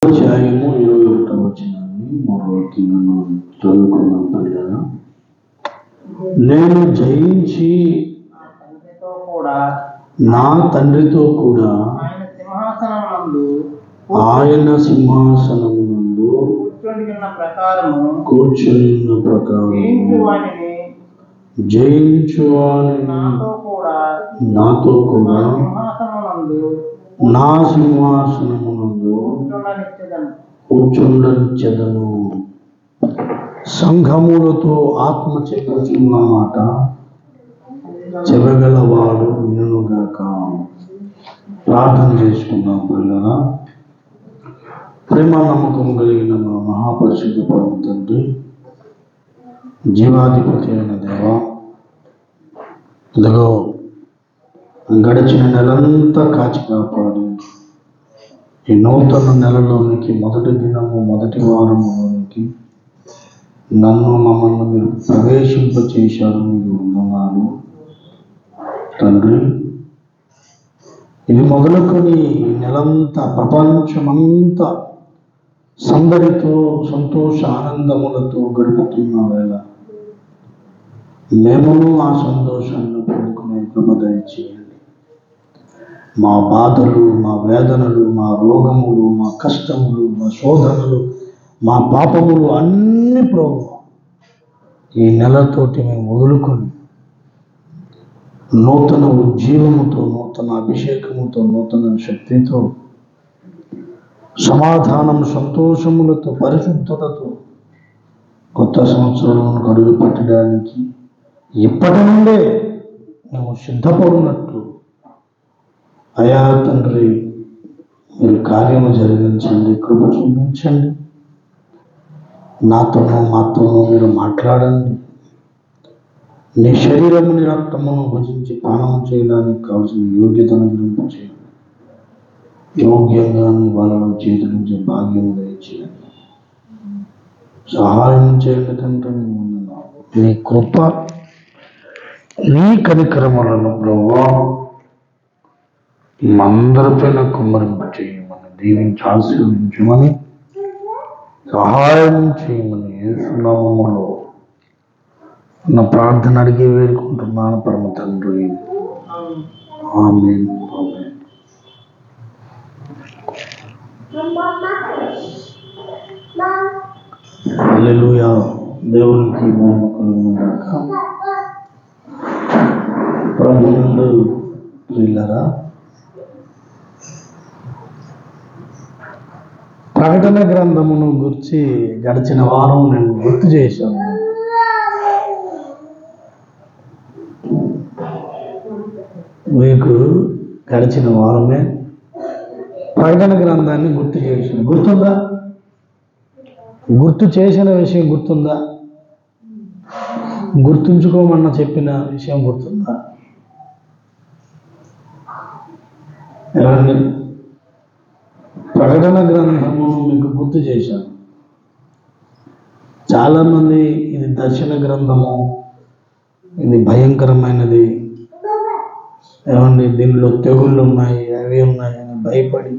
అధ్యాయము 21వ వచనాన్ని మరొకటిగా చదువుకున్నాం పిల్లలు. నేను జయించి నా తండ్రితో కూడా ఆయన సింహాసనమునందు కూర్చున్న ప్రకారం జయించువాని నాతో కూడా నా సింహాసనమునందు కూర్చుండనిచ్చెదను. సంఘములతో ఆత్మ చెప్పుచున్న మాట చెవగలవాడు వినుగాక. ప్రార్థన చేసుకుందాం పిల్లరా. ప్రేమ నమ్మకం కలిగిన మా మహాపరిశుద్ధ పరమ తండ్రి, జీవాధిపతి అయిన దేవ, ఇదిగో గడిచిన నెలంతా కాచి కాపాడి ఈ నూతన నెలలోనికి మొదటి దినము మొదటి వారంలోనికి నన్ను మమ్మల్ని మీరు ప్రవేశింపచేశారు. మీరు వందనాలు తండ్రి. ఇది మొదలుకొని ఈ నెలంతా ప్రపంచమంతా సందడితో సంతోష ఆనందములతో గడుపుతున్న వేళ మేమును ఆ సంతోషాన్ని పొందుకునే కృప దయచేయండి. మా బాధలు, మా వేదనలు, మా రోగములు, మా కష్టములు, మా శోధనలు, మా పాపములు అన్ని ప్రభువా ఈ నెలతోటి మేము వదులుకొని నూతన ఉజ్జీవముతో, నూతన అభిషేకముతో, నూతన శక్తితో, సమాధానం, సంతోషములతో, పరిశుద్ధతతో కొత్త సంవత్సరంలో అడుగు పెట్టడానికి ఇప్పటి నుండే మేము సిద్ధపడినట్లు అయా తండ్రి మీరు కార్యము జరిగించండి, కృప చూపించండి. నాతోనూ మాతోనూ మీరు మాట్లాడండి. నీ శరీరముని రక్తమును భుజించి పానం చేయడానికి కావాల్సిన యోగ్యతను గురించి యోగ్యంగా నీ వాళ్ళలో చేతులించే భాగ్యము దయచేయండి. సహాయం చేయండి తండ్రి. నీ కృప, నీ కనికరములను ప్రభువా మందరిపైన కుమ్మరింప చేయమని, దీవించి ఆశీర్వదించమని, సహాయం చేయమని యేసు నామములో నా ప్రార్థన అడిగి వేడుకుంటున్నాను పరమ తండ్రి. ఆమేన్. హల్లెలూయా. దేవునికి మహిమ కలుగునుగాక. ప్రభువునందు ప్రియులారా, ప్రకటన గ్రంథమును గురించి గడిచిన వారం నేను గుర్తు చేశాను. మీకు గడిచిన వారమే ప్రకటన గ్రంథాన్ని గుర్తు చేశాను. గుర్తుందా? గుర్తు చేసిన విషయం గుర్తుందా? గుర్తుంచుకోమన్న చెప్పిన విషయం గుర్తుందా? ఎవరండి? ప్రకటన గ్రంథమును మీకు గుర్తు చేశాను. చాలామంది ఇది దర్శన గ్రంథము, ఇది భయంకరమైనది, ఏమండి దీనిలో తెగుళ్ళు ఉన్నాయి, అవి ఉన్నాయి అని భయపడి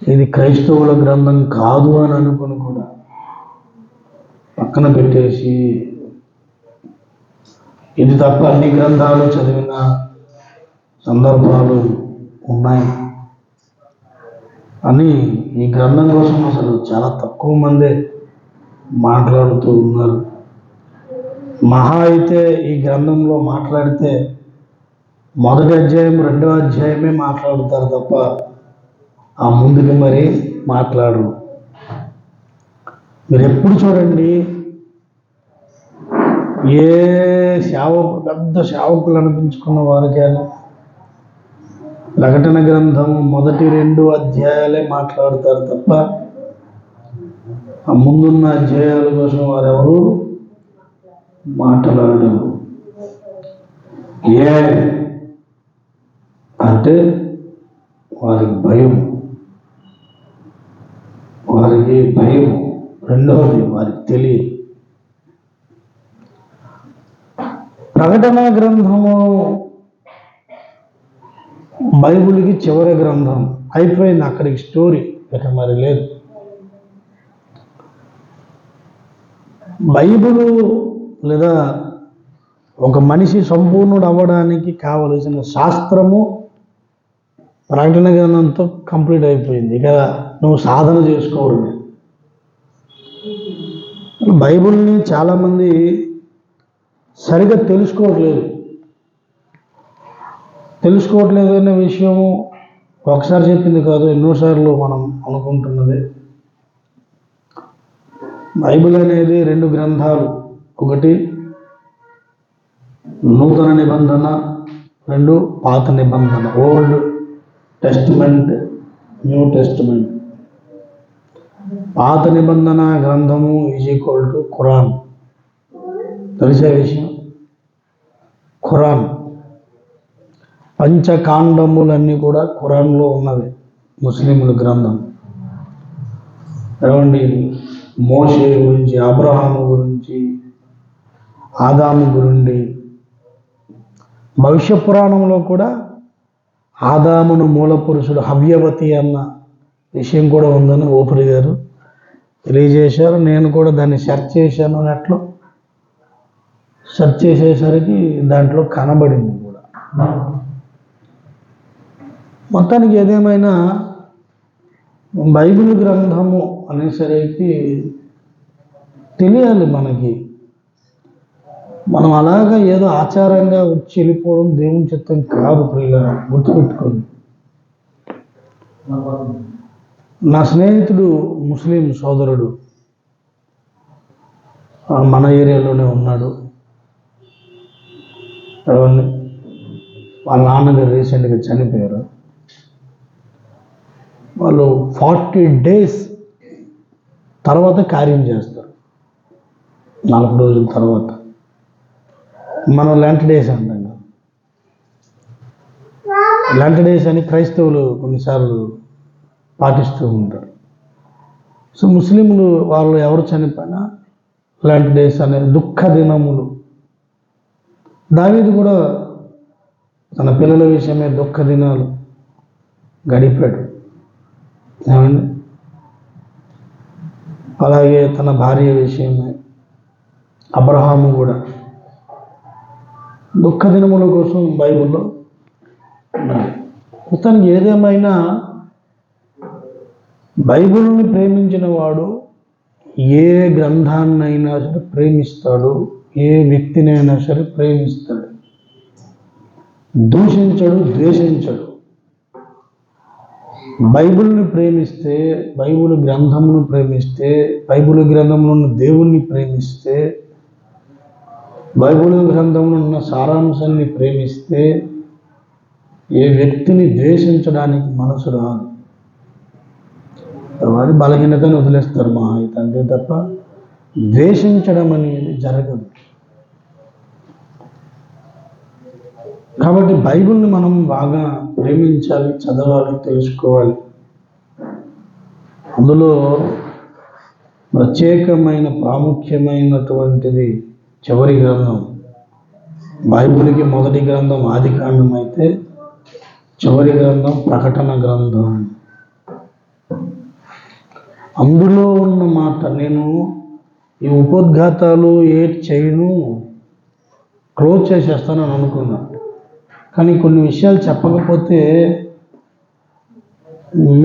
ఇది క్రైస్తవుల గ్రంథం కాదు అని అనుకుని కూడా పక్కన పెట్టేసి ఇది తప్ప అన్ని గ్రంథాలు చదివిన సందర్భాలు ఉన్నాయి అని ఈ గ్రంథం కోసం అసలు చాలా తక్కువ మందే మాట్లాడుతూ ఉన్నారు. మహా అయితే ఈ గ్రంథంలో మాట్లాడితే మొదటి అధ్యాయం, రెండవ అధ్యాయమే మాట్లాడుతారు తప్ప ఆ ముందుకు మరి మాట్లాడరు. మీరు ఎప్పుడు చూడండి, ఏ పెద్ద సేవకులు అనిపించుకున్న వారికైనా ప్రకటన గ్రంథము మొదటి 2 అధ్యాయాలే మాట్లాడతారు తప్ప ఆ ముందున్న అధ్యాయాల కోసం వారెవరు మాట్లాడరు. ఏ అంటే వారికి భయం. రెండవది వారికి తెలియదు. ప్రకటన గ్రంథము బైబిల్కి చివరి గ్రంథం అయిపోయింది. అక్కడికి స్టోరీ ఇక మరి లేదు. బైబిలు లేదా ఒక మనిషి సంపూర్ణుడు అవ్వడానికి కావలసిన శాస్త్రము ప్రకటన గ్రంథంతో కంప్లీట్ అయిపోయింది. ఇక నువ్వు సాధన చేసుకోవడమే. బైబిల్ని చాలామంది సరిగా తెలుసుకోవట్లేదు అనే విషయము ఒకసారి చెప్పింది కాదు, ఎన్నోసార్లు మనం అనుకుంటున్నది. బైబిల్ అనేది 2 గ్రంథాలు, ఒకటి నూతన నిబంధన, 2 పాత నిబంధన, ఓల్డ్ టెస్టిమెంట్, న్యూ టెస్టిమెంట్. పాత నిబంధన గ్రంథము ఈజ్ ఈక్వల్ టు ఖురాన్. తెలిసే విషయం, ఖురాన్ పంచకాండములన్నీ కూడా ఖురాన్లో ఉన్నవి. ముస్లింల గ్రంథం. ఏమండి, మోషే గురించి, అబ్రహాము గురించి, ఆదాము గురించి, భవిష్య పురాణంలో కూడా ఆదామును మూల పురుషుడు హవ్యవతి అన్న విషయం కూడా ఉందని ఓపురి గారు తెలియజేశారు. నేను కూడా దాన్ని సెర్చ్ చేశాను, నెట్లో సెర్చ్ చేసేసరికి దాంట్లో కనబడింది కూడా. మొత్తానికి ఏదేమైనా బైబిల్ గ్రంథము అనేసరికి తెలియాలి మనకి. మనం అలాగా ఏదో ఆచారంగా వచ్చి వెళ్ళిపోవడం దేవుని చిత్తం కాదు. ప్రియులారా, గుర్తుపెట్టుకోండి. నా స్నేహితుడు ముస్లిం సోదరుడు మన ఏరియాలోనే ఉన్నాడు. వాళ్ళ నాన్నగారు రీసెంట్గా చనిపోయారు. వాళ్ళు 40 days తర్వాత కార్యం చేస్తారు, 40 రోజుల తర్వాత. మనం లెంట్ డేస్ అంటాం. లెంట్ డేస్ అని క్రైస్తవులు కొన్నిసార్లు పాటిస్తూ ఉంటారు. సో ముస్లింలు వాళ్ళు ఎవరు చనిపోయినా లెంట్ డేస్ అనే దుఃఖ దినములు. దావీదు కూడా తన పిల్లల విషయమే దుఃఖ దినాలు గడిపాడు. ఏమండి, అలాగే తన భార్య విషయమే అబ్రహాము కూడా దుఃఖ దినముల కోసం బైబిల్లో ఉన్నది. మొత్తానికి ఏదేమైనా బైబిల్ని ప్రేమించిన వాడు ఏ గ్రంథాన్నైనా సరే ప్రేమిస్తాడు, ఏ వ్యక్తినైనా సరే ప్రేమిస్తాడు. దూషించడు, ద్వేషించడు. బైబిల్ని ప్రేమిస్తే, బైబిల్ గ్రంథమును ప్రేమిస్తే, బైబిల్ గ్రంథంలో ఉన్న దేవుణ్ణి ప్రేమిస్తే, బైబిల్ గ్రంథంలో ఉన్న సారాంశాన్ని ప్రేమిస్తే ఏ వ్యక్తిని ద్వేషించడానికి మనసు రాదు. వారి బలహీనతను వదిలేస్తారు మా అయితే, అంతే తప్ప ద్వేషించడం అనేది జరగదు. కాబట్టి బైబిల్ని మనం బాగా ప్రేమించాలి, చదవాలి, తెలుసుకోవాలి. అందులో ప్రత్యేకమైన ప్రాముఖ్యమైనటువంటిది చివరి గ్రంథం. బైబిల్కి మొదటి గ్రంథం ఆదికాండం అయితే చివరి గ్రంథం ప్రకటన గ్రంథం. అందులో ఉన్న మాట, నేను ఈ ఉపోద్ఘాతాలు చేయను, క్లోజ్ చేసేస్తానని అనుకున్నాను. కానీ కొన్ని విషయాలు చెప్పకపోతే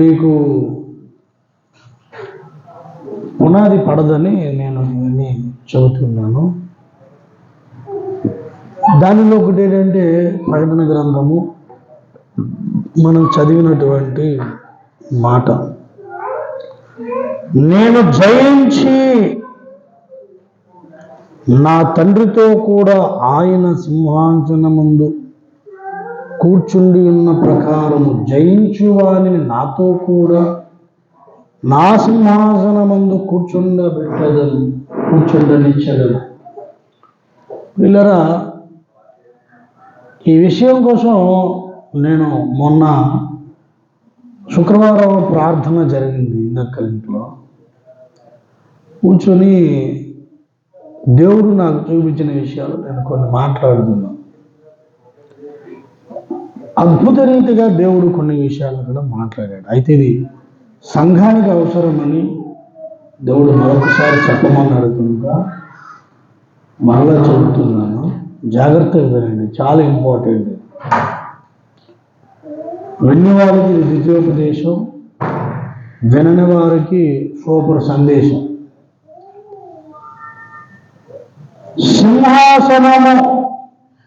మీకు పునాది పడదని నేను ఇవన్నీ చెబుతున్నాను. దానిలో ఒకటి ఏంటంటే ప్రకటన గ్రంథము మనం చదివినటువంటి మాట, నేను జయించి నా తండ్రితో కూడా ఆయన సింహాసనమందు కూర్చుండి ఉన్న ప్రకారము జయించు వారిని నాతో కూడా నా సింహాసనమందు కూర్చుండనిచ్చగలను. వీళ్ళరా, ఈ విషయం కోసం నేను మొన్న శుక్రవారం ప్రార్థన జరిగింది నక్కలింట్లో కూర్చొని దేవుడు నాకు చూపించిన విషయాలు నేను కొన్ని మాట్లాడుతున్నాను. అద్భుత రీతిగా దేవుడు కొన్ని విషయాలు కూడా మాట్లాడాడు. అయితే ఇది సంఘానికి అవసరమని దేవుడు మరొకసారి చెప్పమన్నాడు కనుక మరలా చెబుతున్నాను, జాగ్రత్తగా వినండి, చాలా ఇంపార్టెంట్. విన్ని వారికి ద్వితీయోపదేశం, వినని వారికి సూపర్ సందేశం. సింహాసనము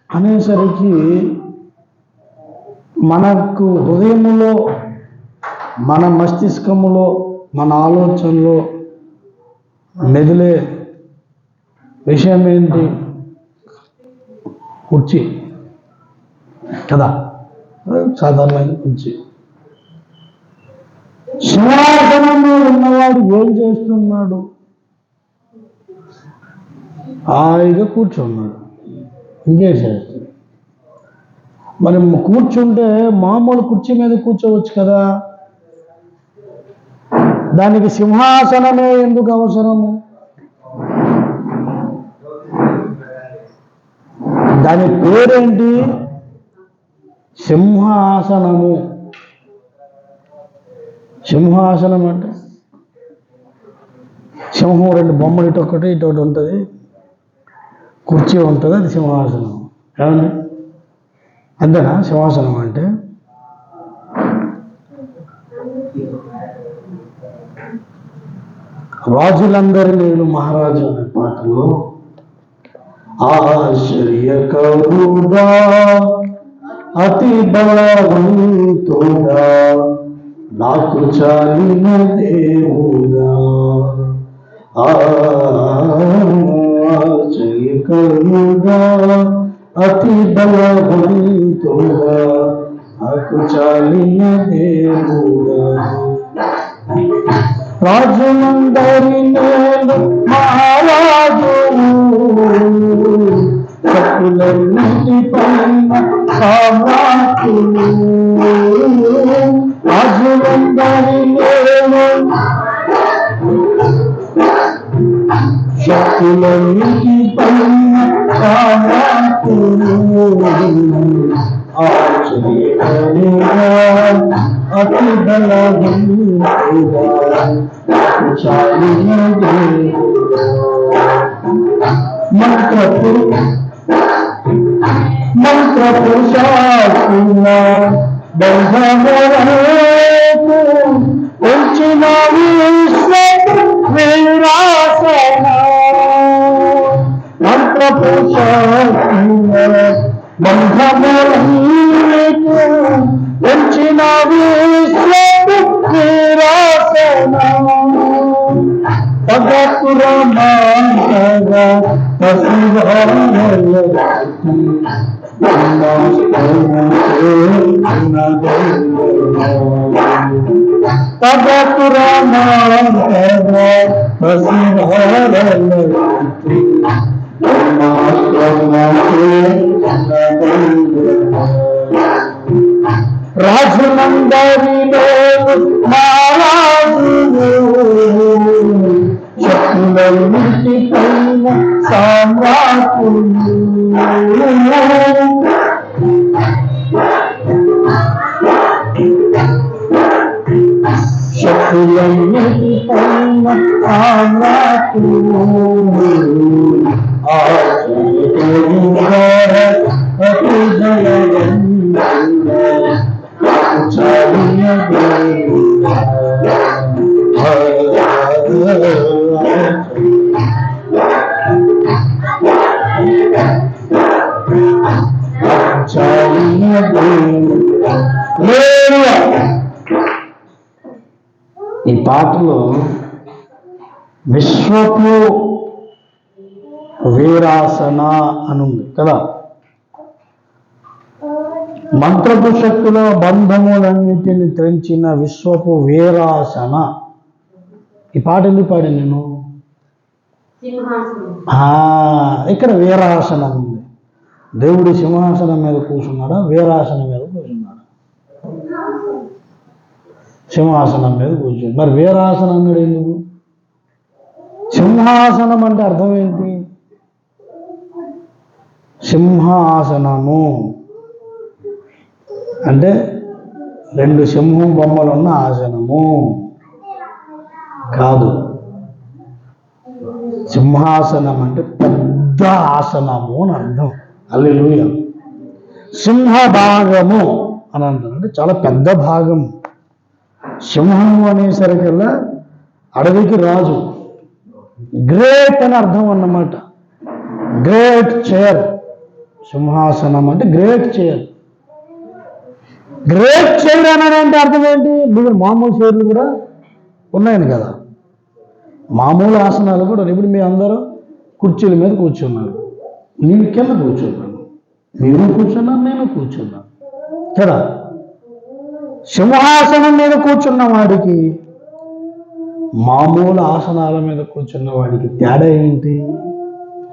అనేసరికి మనకు హృదయములో, మన మస్తిష్కములో, మన ఆలోచనలో మెదిలే విషయం ఏంటి? కుర్చీ కదా, సాధారణమైన కుర్చీ. సింహాసనంలో ఉన్నవాడు ఏం చేస్తున్నాడు? హాయిగా కూర్చున్నాడు, ఇంకేం చేస్తాడు? మరి కూర్చుంటే మామూలు కుర్చీ మీద కూర్చోవచ్చు కదా, దానికి సింహాసనమే ఎందుకు అవసరము? దాని పేరేంటి? సింహాసనము. సింహాసనం అంటే సింహం రెండు బొమ్మలు, ఇటొకటి ఇటొకటి ఉంటుంది, కుర్చీ ఉంటుంది, అది సింహాసనం. ఏమండి, అంతేనా సింహాసనం అంటే? రాజులందరి నేను మహారాజు అనే పాటలో ఆశ్చర్యకరుడా అతి బలవంతుడా నాకు చాలిన దేవుడా, ఆశ్చర్యకరుడా అతి బలవంతుడా నాకు చాలిన దేవుడా, రాజులందరి నేను మహారాజు, శక్తులన్నిటి పైన సామ్రాజ్యులు, రాజులందరి నేను శక్తులన్నిటి పైన సామ్రాజ్యులు, ఆశ్చర్యకరుడా అతి బలవంతుడా చాలిన దేవుడా, మంత్రపురుషాత్మ బంధములకు ఉంచిన వీరాసన, మంత్రపురుషాత్మ బంధములకు ఉంచిన వీరాసన, పగపురమాంతగా పశువారల పగపురమాంతగా పశువారల రాజులందరి నేను మహారాజు, శక్తులన్నిటి పైన సామ్రాజ్యులు, శక్తులన్నిటి పైన సామ్రాజ్యులు, అతి జయవంతుడా చాలిన దేవుడా, చాలిన దేవుడా. ఈ పాటలో విశ్వపు వీరాసన అనుంది కదా, మంత్రపు శక్తుల బంధములన్నిటిని త్రెంచిన విశ్వపు వీరాసన. ఈ పాట ఎందుకు పాడాను నేను? ఇక్కడ వీరాసనం ఉంది. దేవుడు సింహాసనం మీద కూర్చున్నాడా, వీరాసనం మీద కూర్చున్నాడా? సింహాసనం మీద కూర్చున్నాడు. మరి వీరాసనం అన్నాడు ఎందుకు? సింహాసనం అంటే అర్థం ఏంటి? సింహాసనము అంటే రెండు సింహం బొమ్మలున్న ఆసనము. కాదు. సింహాసనం అంటే పెద్ద ఆసనము అని అర్థం. హల్లెలూయా. సింహభాగము అని అంటారు, అంటే చాలా పెద్ద భాగం. సింహము అనేసరికల్లా అడవికి రాజు, గ్రేట్ అని అర్థం అన్నమాట. Great chair. సింహాసనం అంటే గ్రేట్ చైర్. గ్రేట్ చైర్ అని అంటే అర్థం ఏంటి? మీరు మామూలు చైర్లు కూడా ఉన్నాయని కదా, మామూలు ఆసనాలు కూడా. ఇప్పుడు మీ అందరూ కుర్చీల మీద కూర్చున్నారు, నేను కింద కూర్చున్నాను, మీరు కూర్చున్నారు, నేను కూర్చున్నాను కదా. సింహాసనం మీద కూర్చున్న వాడికి మామూలు ఆసనాల మీద కూర్చున్న వాడికి తేడా ఏంటి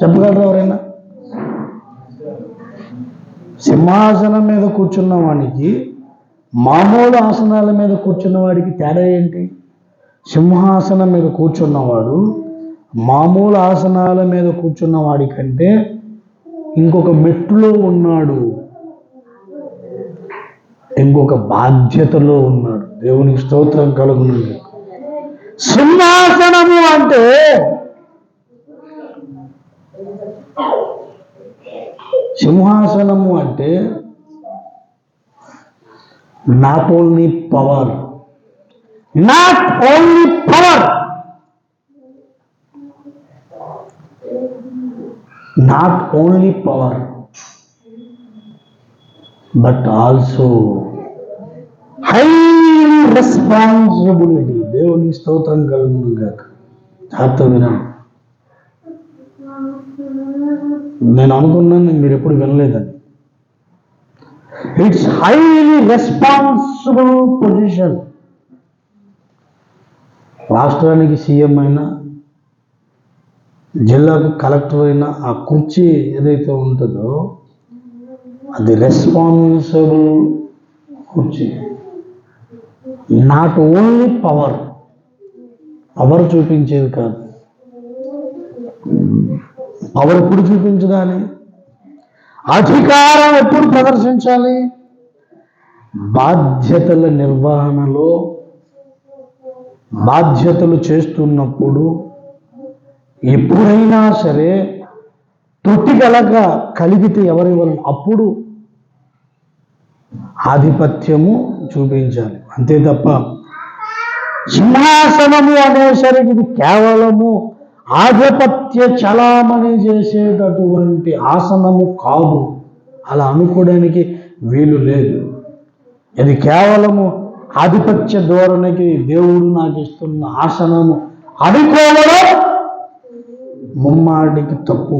చెప్పగలరు ఎవరైనా? సింహాసనం మీద కూర్చున్న వాడికి మామూలు ఆసనాల మీద కూర్చున్న వాడికి తేడా ఏంటి? సింహాసనం మీద కూర్చున్నవాడు మామూలు ఆసనాల మీద కూర్చున్న వాడి కంటే ఇంకొక మెట్టులో ఉన్నాడు, ఇంకొక బాధ్యతలో ఉన్నాడు. దేవునికి స్తోత్రం కలుగును. సింహాసనము అంటే not only power, but also highly responsibility. దేవునికి స్తోత్రం కలుగును గాక. జాగ్రత్త వినండి. నేను అనుకున్నాను మీరు ఎప్పుడు వినలేదని. It's highly responsible position. రాష్ట్రానికి సీఎం అయినా, జిల్లాకు కలెక్టర్ అయినా ఆ కుర్చీ ఏదైతే ఉంటుందో అది రెస్పాన్సిబుల్ కుర్చీ. నాట్ ఓన్లీ పవర్ చూపించేది కాదు. పవర్ ఎప్పుడు చూపించదాలి? అధికారం ఎప్పుడు ప్రదర్శించాలి? బాధ్యతల నిర్వహణలో, బాధ్యతలు చేస్తున్నప్పుడు ఎప్పుడైనా సరే తొట్టిగలగా కలిగితే ఎవరి వల్ల అప్పుడు ఆధిపత్యము చూపించాలి. అంతే తప్ప సింహాసనము అనేసరికి ఇది కేవలము ఆధిపత్య చలామణి చేసేటటువంటి ఆసనము కాదు. అలా అనుకోవడానికి వీలు లేదు. ఇది కేవలము ఆధిపత్య ధోరణికి దేవుడు నాకు ఇస్తున్న ఆసనము అనుకోవడం ముమ్మాటికి తప్పు.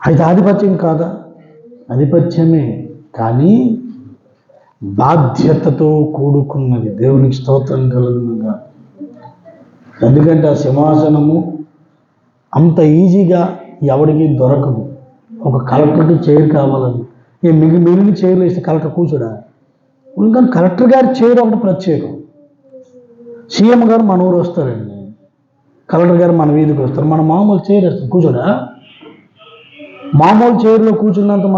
అయితే ఆధిపత్యం కాదా? ఆధిపత్యమే, కానీ బాధ్యతతో కూడుకున్నది. దేవునికి స్తోత్రం కలుగునుగా. ఎందుకంటే ఆ సింహాసనము అంత ఈజీగా ఎవరికి దొరకదు. ఒక కలెక్టర్కి చైర్ కావాలని మిగిలిన చైర్లు ఇస్తే కలెక్టర్ కూర్చోడా? ఇంకా కలెక్టర్ గారి చైర్ ఒకటి ప్రత్యేకం. సీఎం గారు మన ఊరు వస్తారండి, కలెక్టర్ గారు మన వీధికి వస్తారు, మన మామూలు చైర్ వేస్తాం, కూర్చోడా? మామూలు చైర్లో కూర్చున్నంత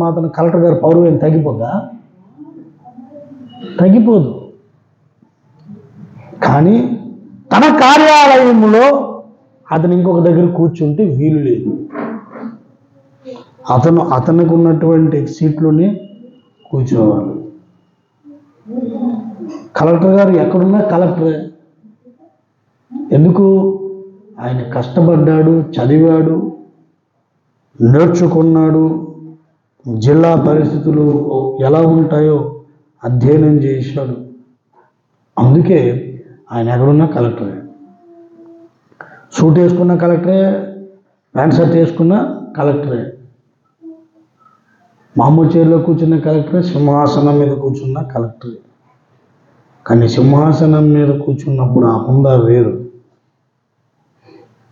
మాత్రాన కలెక్టర్ గారి పౌరువేం తగ్గిపోదా? తగ్గిపోదు. కానీ తన కార్యాలయంలో అతను ఇంకొక దగ్గర కూర్చుంటే వీలు లేదు. అతనికి ఉన్నటువంటి సీట్లోనే కూర్చోవాలి. కలెక్టర్ గారు ఎక్కడున్నా కలెక్టరే. ఎందుకు? ఆయన కష్టపడ్డాడు, చదివాడు, నేర్చుకున్నాడు, జిల్లా పరిస్థితులు ఎలా ఉంటాయో అధ్యయనం చేశాడు. అందుకే ఆయన ఎక్కడున్నా కలెక్టరే. సూట్ వేసుకున్న కలెక్టరే, ప్యాంట్ షర్ట్ వేసుకున్న కలెక్టరే, మామూలు చైర్లో కూర్చున్న కలెక్టరే, సింహాసనం మీద కూర్చున్న కలెక్టరే. కానీ సింహాసనం మీద కూర్చున్నప్పుడు ఆ హుందా వేరు,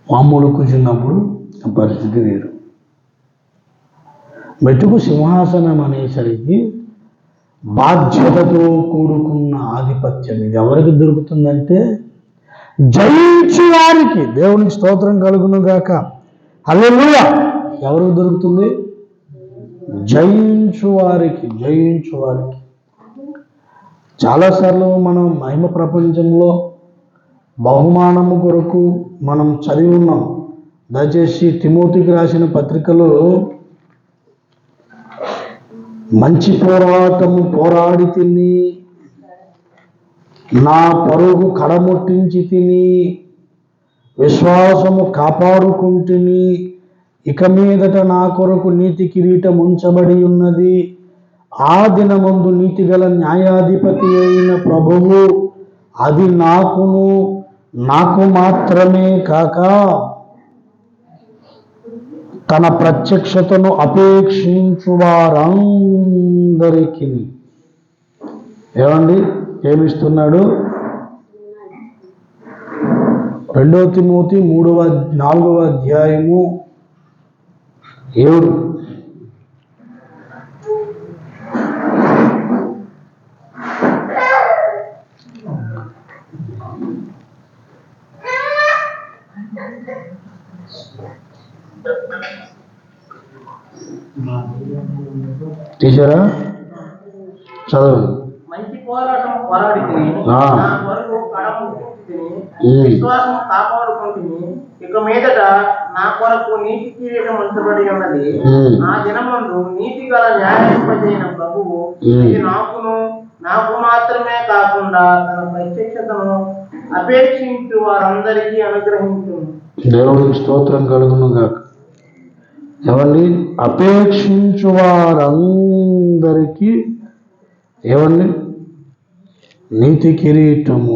మామూలు కూర్చున్నప్పుడు ఆ పరిస్థితి వేరు. మెట్టుకు సింహాసనం అనేసరికి బాధ్యతతో కూడుకున్న ఆధిపత్యం. ఇది ఎవరికి దొరుకుతుందంటే జయించు వారికి. దేవునికి స్తోత్రం కలుగును గాక. హల్లెలూయా. ఎవరికి దొరుకుతుంది? జయించు వారికి. చాలాసార్లు మనం మహిమ ప్రపంచంలో బహుమానము కొరకు మనం చదివి ఉన్నాం. దయచేసి తిమోతికి రాసిన పత్రికలో మంచి పోరాటము పోరాడి తిని, నా పరుగు కడముట్టించి తిని, విశ్వాసము కాపాడుకుంటుని, ఇక మీదట నా కొరకు నీతి కిరీటం ఉంచబడి ఉన్నది. ఆ దినమందు నీతిగల న్యాయాధిపతి అయిన ప్రభువు అది నాకు మాత్రమే కాక తన ప్రత్యక్షతను అపేక్షించు వారందరికీ. ఏమిస్తున్నాడు? 2 తిమోతి 4వ అధ్యాయము 7. టీచరా చదువు. మంచి పోరాటం పోరాడి విశ్వాసం కాపాడుకుంటుంది. ఇక మీదట నా కొరకు నీతి కిరీటం ఉంచబడి ఉన్నది. ఆ దినమందు నీతి గల న్యాయాధిపతి అయిన ప్రభువు ఇది నాకు మాత్రమే కాకుండా తన ప్రత్యక్షతను అపేక్షించు వారందరికీ అనుగ్రహించును. దేవుడికి స్తోత్రం కలుగును గాక. అపేక్షించు వారందరికీ నీతి కిరీటము.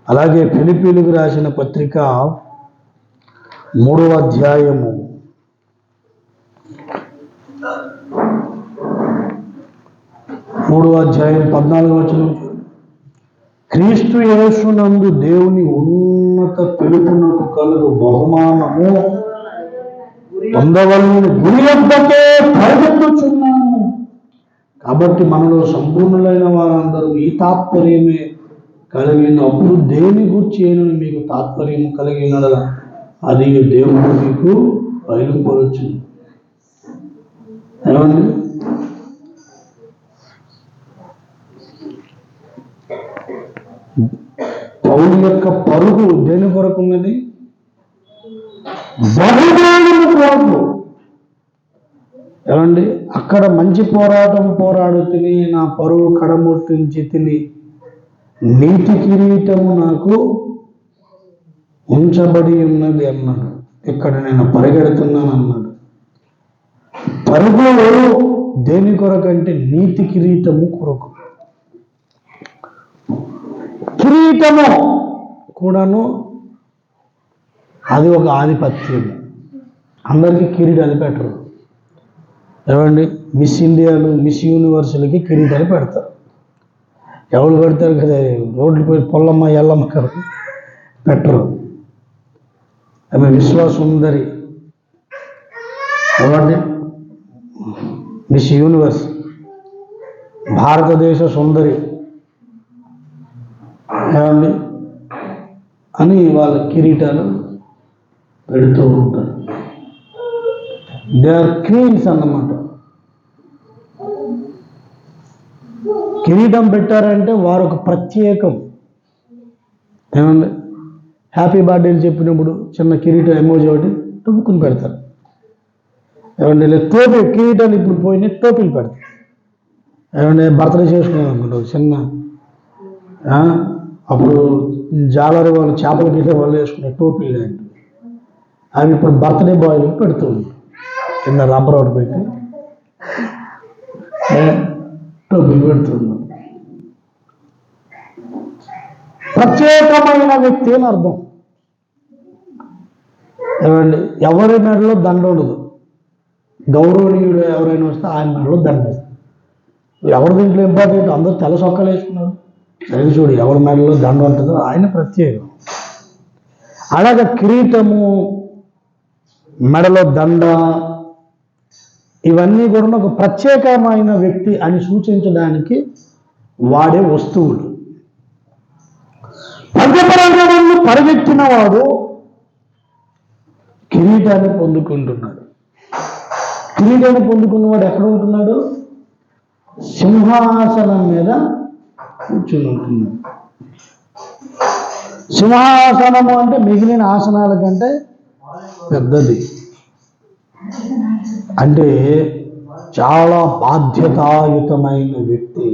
అలాగే ఫిలిప్పీయులకు రాసిన పత్రిక 3వ అధ్యాయము 14వ వచనం. క్రీస్తు యేసునందు దేవుని ఉన్నత పిలుపునకు కలుగు బహుమానము పొందవలనని గురి యొద్దకే పరిగెత్తుచున్నాను. కాబట్టి మనలో సంపూర్ణులైన వారందరూ ఈ తాత్పర్యమే కలిగినప్పుడు దేని గురించి మీకు తాత్పర్యం కలిగిన అది దేవుడు మీకు బయలుపరచును. ఏమండి? పౌలు యొక్క పరుగు దేని కొరకు ఉన్నది? బహుమానము కొరకు. ఏమండి? అక్కడ మంచి పోరాటం పోరాడు తిని, నా పరుగు కడముట్టించి తిని, నీతి కిరీటము నాకు ఉంచబడి ఉన్నది అన్నాడు. ఇక్కడ నేను పరిగెడుతున్నాను అన్నాడు. పరుగు దేని కొరకు అంటే నీతి కిరీటము కొరకు. కిరీటము కూడాను అది ఒక ఆధిపత్యం. అందరికీ కిరీటాలు పెట్టరు. ఏమండి? మిస్ ఇండియాలు, మిస్ యూనివర్సులకి కిరీటాలు పెడతారు. ఎవరు పెడతారు కదా? రోడ్లు పోయి పొల్లమ్మ ఎల్లమ్మ కాబట్టి పెట్టరు. ఆమె విశ్వసుందరి ఏమండి? మిస్ యూనివర్స్, భారతదేశ సుందరి ఏమండి అని వాళ్ళ కిరీటాలు పెడుతూ ఉంటారు. దే ఆర్ క్వీన్స్ అన్నమాట. కిరీటం పెట్టారంటే వారు ఒక ప్రత్యేకం. ఏమండి? హ్యాపీ బర్త్డేలు చెప్పినప్పుడు చిన్న కిరీటం ఎమోజీ ఒకటి టుక్కుని పెడతారు. ఏమండి? టోపీ, కిరీటాలు ఇప్పుడు పోయినాయి, టోపీలు పెడతారు. ఏమంటే బర్త్డే చేసుకున్నాం అనుకుంటారు చిన్న. అప్పుడు జాలరి వాళ్ళు, చేపల గీత వాళ్ళు వేసుకునే టోపీలు లాంటివి అవి ఇప్పుడు బర్త్డే బాయ్లు పెడుతూ ఉంటారు. కింద రబ్బర్ ఒకటి పెట్టి టోపీలు పెడుతున్నాం. ప్రత్యేకమైన వ్యక్తి అని అర్థం. ఏమండి? ఎవరి మెడలో దండ ఉండదు. గౌరవనీయుడు ఎవరైనా వస్తే ఆయన మెడలో దండ వేస్తారు. ఎవరి దీంట్లో ఇంపార్టెంట్? అందరూ తెల్ల సొక్కలు వేసుకున్నారు. సరే చూడు, ఎవరి మెడలో దండ ఉంటుందో ఆయన ప్రత్యేకం. అలాగే కిరీటము, మెడలో దండ, ఇవన్నీ కూడా ఒక ప్రత్యేకమైన వ్యక్తి అని సూచించడానికి వాడే వస్తువులు. పంచపరంగా పరిగెత్తిన వాడు కిరీటాన్ని పొందుకుంటున్నాడు. కిరీటాన్ని పొందుకున్నవాడు ఎక్కడ ఉంటున్నాడు? సింహాసనం మీద కూర్చుని ఉంటున్నాడు. సింహాసనము అంటే మిగిలిన ఆసనాల కంటే పెద్దది. అంటే చాలా బాధ్యతాయుతమైన వ్యక్తి.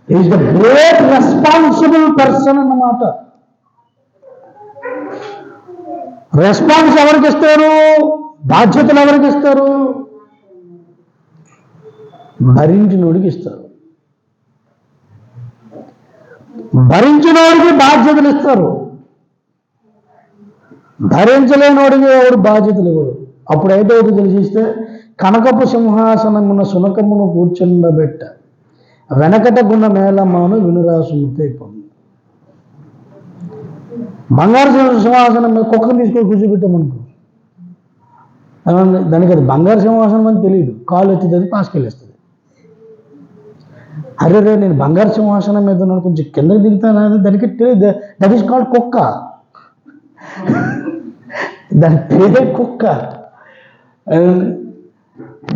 Is the great responsible person అన్నమాట. రెస్పాన్స్ ఎవరికి ఇస్తారు? బాధ్యతలు ఎవరికి ఇస్తారు? భరించినోడికి ఇస్తారు. భరించినోడికి బాధ్యతలు ఇస్తారు. భరించలేనోడికి ఎవడు బాధ్యతలు ఇవ్వడు. అప్పుడు ఏదైతే తెలిసిస్తే కనకపు సింహాసనమున సునకమును కూర్చుండబెట్ట వెనకట గున్న మేళమ్మను వినురాసుమతి అయిపోయింది. బంగారు సింహాసనం మీద కుక్కను తీసుకొని కూర్చోబెట్టామనుకో, దానికి అది బంగారు సింహాసనం అని తెలియదు, కాలు ఎత్తుతుంది, పాసుకెళ్ళేస్తుంది. అరే నేను బంగారు సింహాసనం మీద ఉన్నాను, కొంచెం కిందకి దిగుతాను, దానికి తెలియదు. దట్ ఈస్ కాల్డ్ కుక్క. దాని పేరే కుక్క.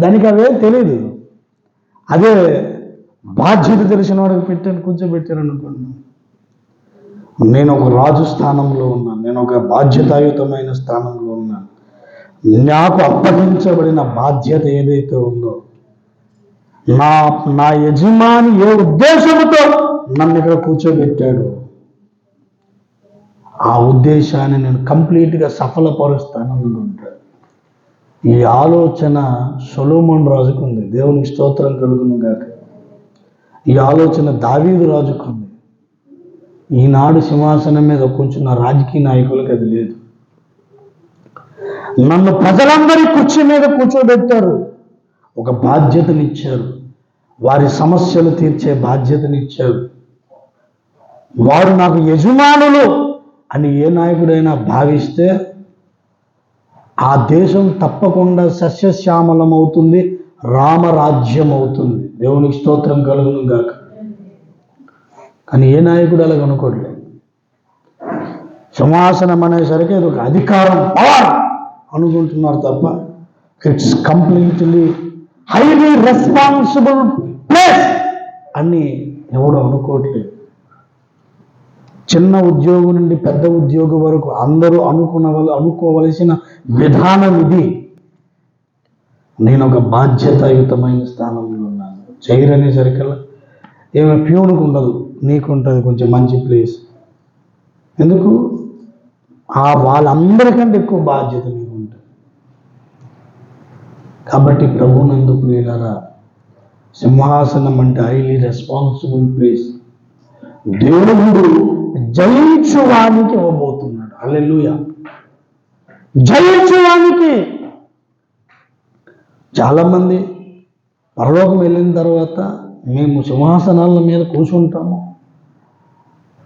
దానికి అవే తెలీదు. అదే బాధ్యత తెలిసిన వాడికి కూర్చోబెట్టాను అనుకోండి, నేను ఒక రాజు స్థానంలో ఉన్నాను, నేను ఒక బాధ్యతాయుతమైన స్థానంలో ఉన్నాను. నాకు అప్పగించబడిన బాధ్యత ఏదైతే ఉందో, నా యజమాని ఏ ఉద్దేశంతో నన్ను ఇక్కడ కూర్చోబెట్టాడు, ఆ ఉద్దేశాన్ని నేను కంప్లీట్గా సఫలపరుస్తాను అనుకుంటాడు. ఈ ఆలోచన సొలొమోను రాజుకు ఉంది. దేవునికి స్తోత్రం కలుగును గాక. ఈ ఆలోచన దావీదు రాజుకు ఉంది. ఈనాడు సింహాసనం మీద కూర్చున్న రాజకీయ నాయకులకు అది లేదు. నన్ను ప్రజలందరి కుర్చీ మీద కూర్చోబెట్టారు, ఒక బాధ్యతనిచ్చారు, వారి సమస్యలు తీర్చే బాధ్యతనిచ్చారు. వారు నాకు యజమానులు అని ఏ నాయకుడైనా భావిస్తే ఆ దేశం తప్పకుండా సస్యశ్యామలం అవుతుంది, రామరాజ్యం అవుతుంది. దేవునికి స్తోత్రం కలుగును గాక. కానీ ఏ నాయకుడు అలా అనుకోవట్లేదు. సింహాసనం అనేసరికి అది ఒక అధికారం, పవర్ అనుకుంటున్నారు తప్ప it's completely highly responsible place అని ఎవడు అనుకోవట్లేదు. చిన్న ఉద్యోగం నుండి పెద్ద ఉద్యోగం వరకు అందరూ అనుకోవలసిన విధానం ఇది. నేను ఒక బాధ్యతాయుతమైన స్థానంలో ఉన్నాను. చైర్ అనేసరికల్లా ఏమైనా ప్యూన్కు ఉండదు, నీకు ఉంటుంది కొంచెం మంచి ప్లేస్. ఎందుకు? వాళ్ళందరికంటే ఎక్కువ బాధ్యత నీకు ఉంటుంది. కాబట్టి ప్రభునందు ప్రియులారా, సింహాసనం అంటే హైలీ రెస్పాన్సిబుల్ ప్లేస్. దేవుడు జయించువానికి ఇవ్వబోతున్నాడు. హల్లెలూయా. జయించువానికి. చాలామంది పరలోకం వెళ్ళిన తర్వాత మేము సింహాసనాల మీద కూర్చుంటాము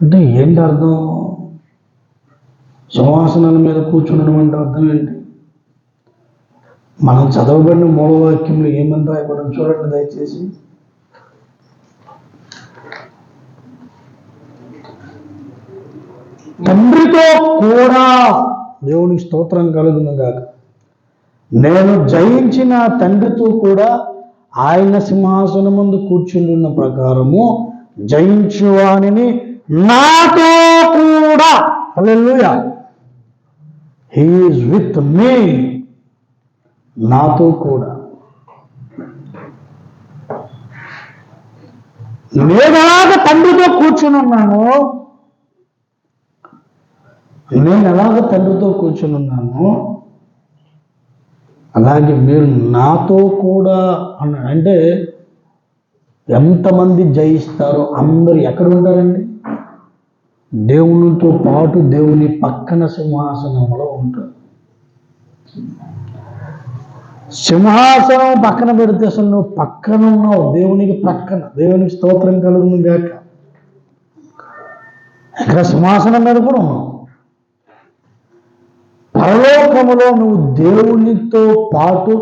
అంటే ఏంటి అర్థం? సింహాసనాల మీద కూర్చుండడం అంటే అర్థం ఏంటి? మనం చదవబడిన మూలవాక్యంలో ఏమని రాయబడడం చూడండి దయచేసి. తండ్రితో కూడా, దేవునికి స్తోత్రం కలుగును గాక, నేను జయించిన తండ్రితో కూడా ఆయన సింహాసనం ముందు కూర్చుని ఉన్న ప్రకారము జయించువానిని నాతో కూడా. హల్లెలూయా. He is with me. నాతో కూడా. నేనెలాగ తండ్రితో కూర్చుని ఉన్నాను, అలాగే మీరు నాతో కూడా అంటే ఎంతమంది జయిస్తారో అందరూ ఎక్కడ ఉంటారండి? దేవునితో పాటు దేవుని పక్కన సింహాసనంలో ఉంటారు. సింహాసనం పక్కన పెడితే అసలు నువ్వు పక్కన ఉన్నావు, దేవునికి పక్కన. దేవునికి స్తోత్రం కలుగును గాక. ఇక్కడ సింహాసనం మీద కూడా ఉన్నావు. పరలోకములో నువ్వు దేవునితో పాటు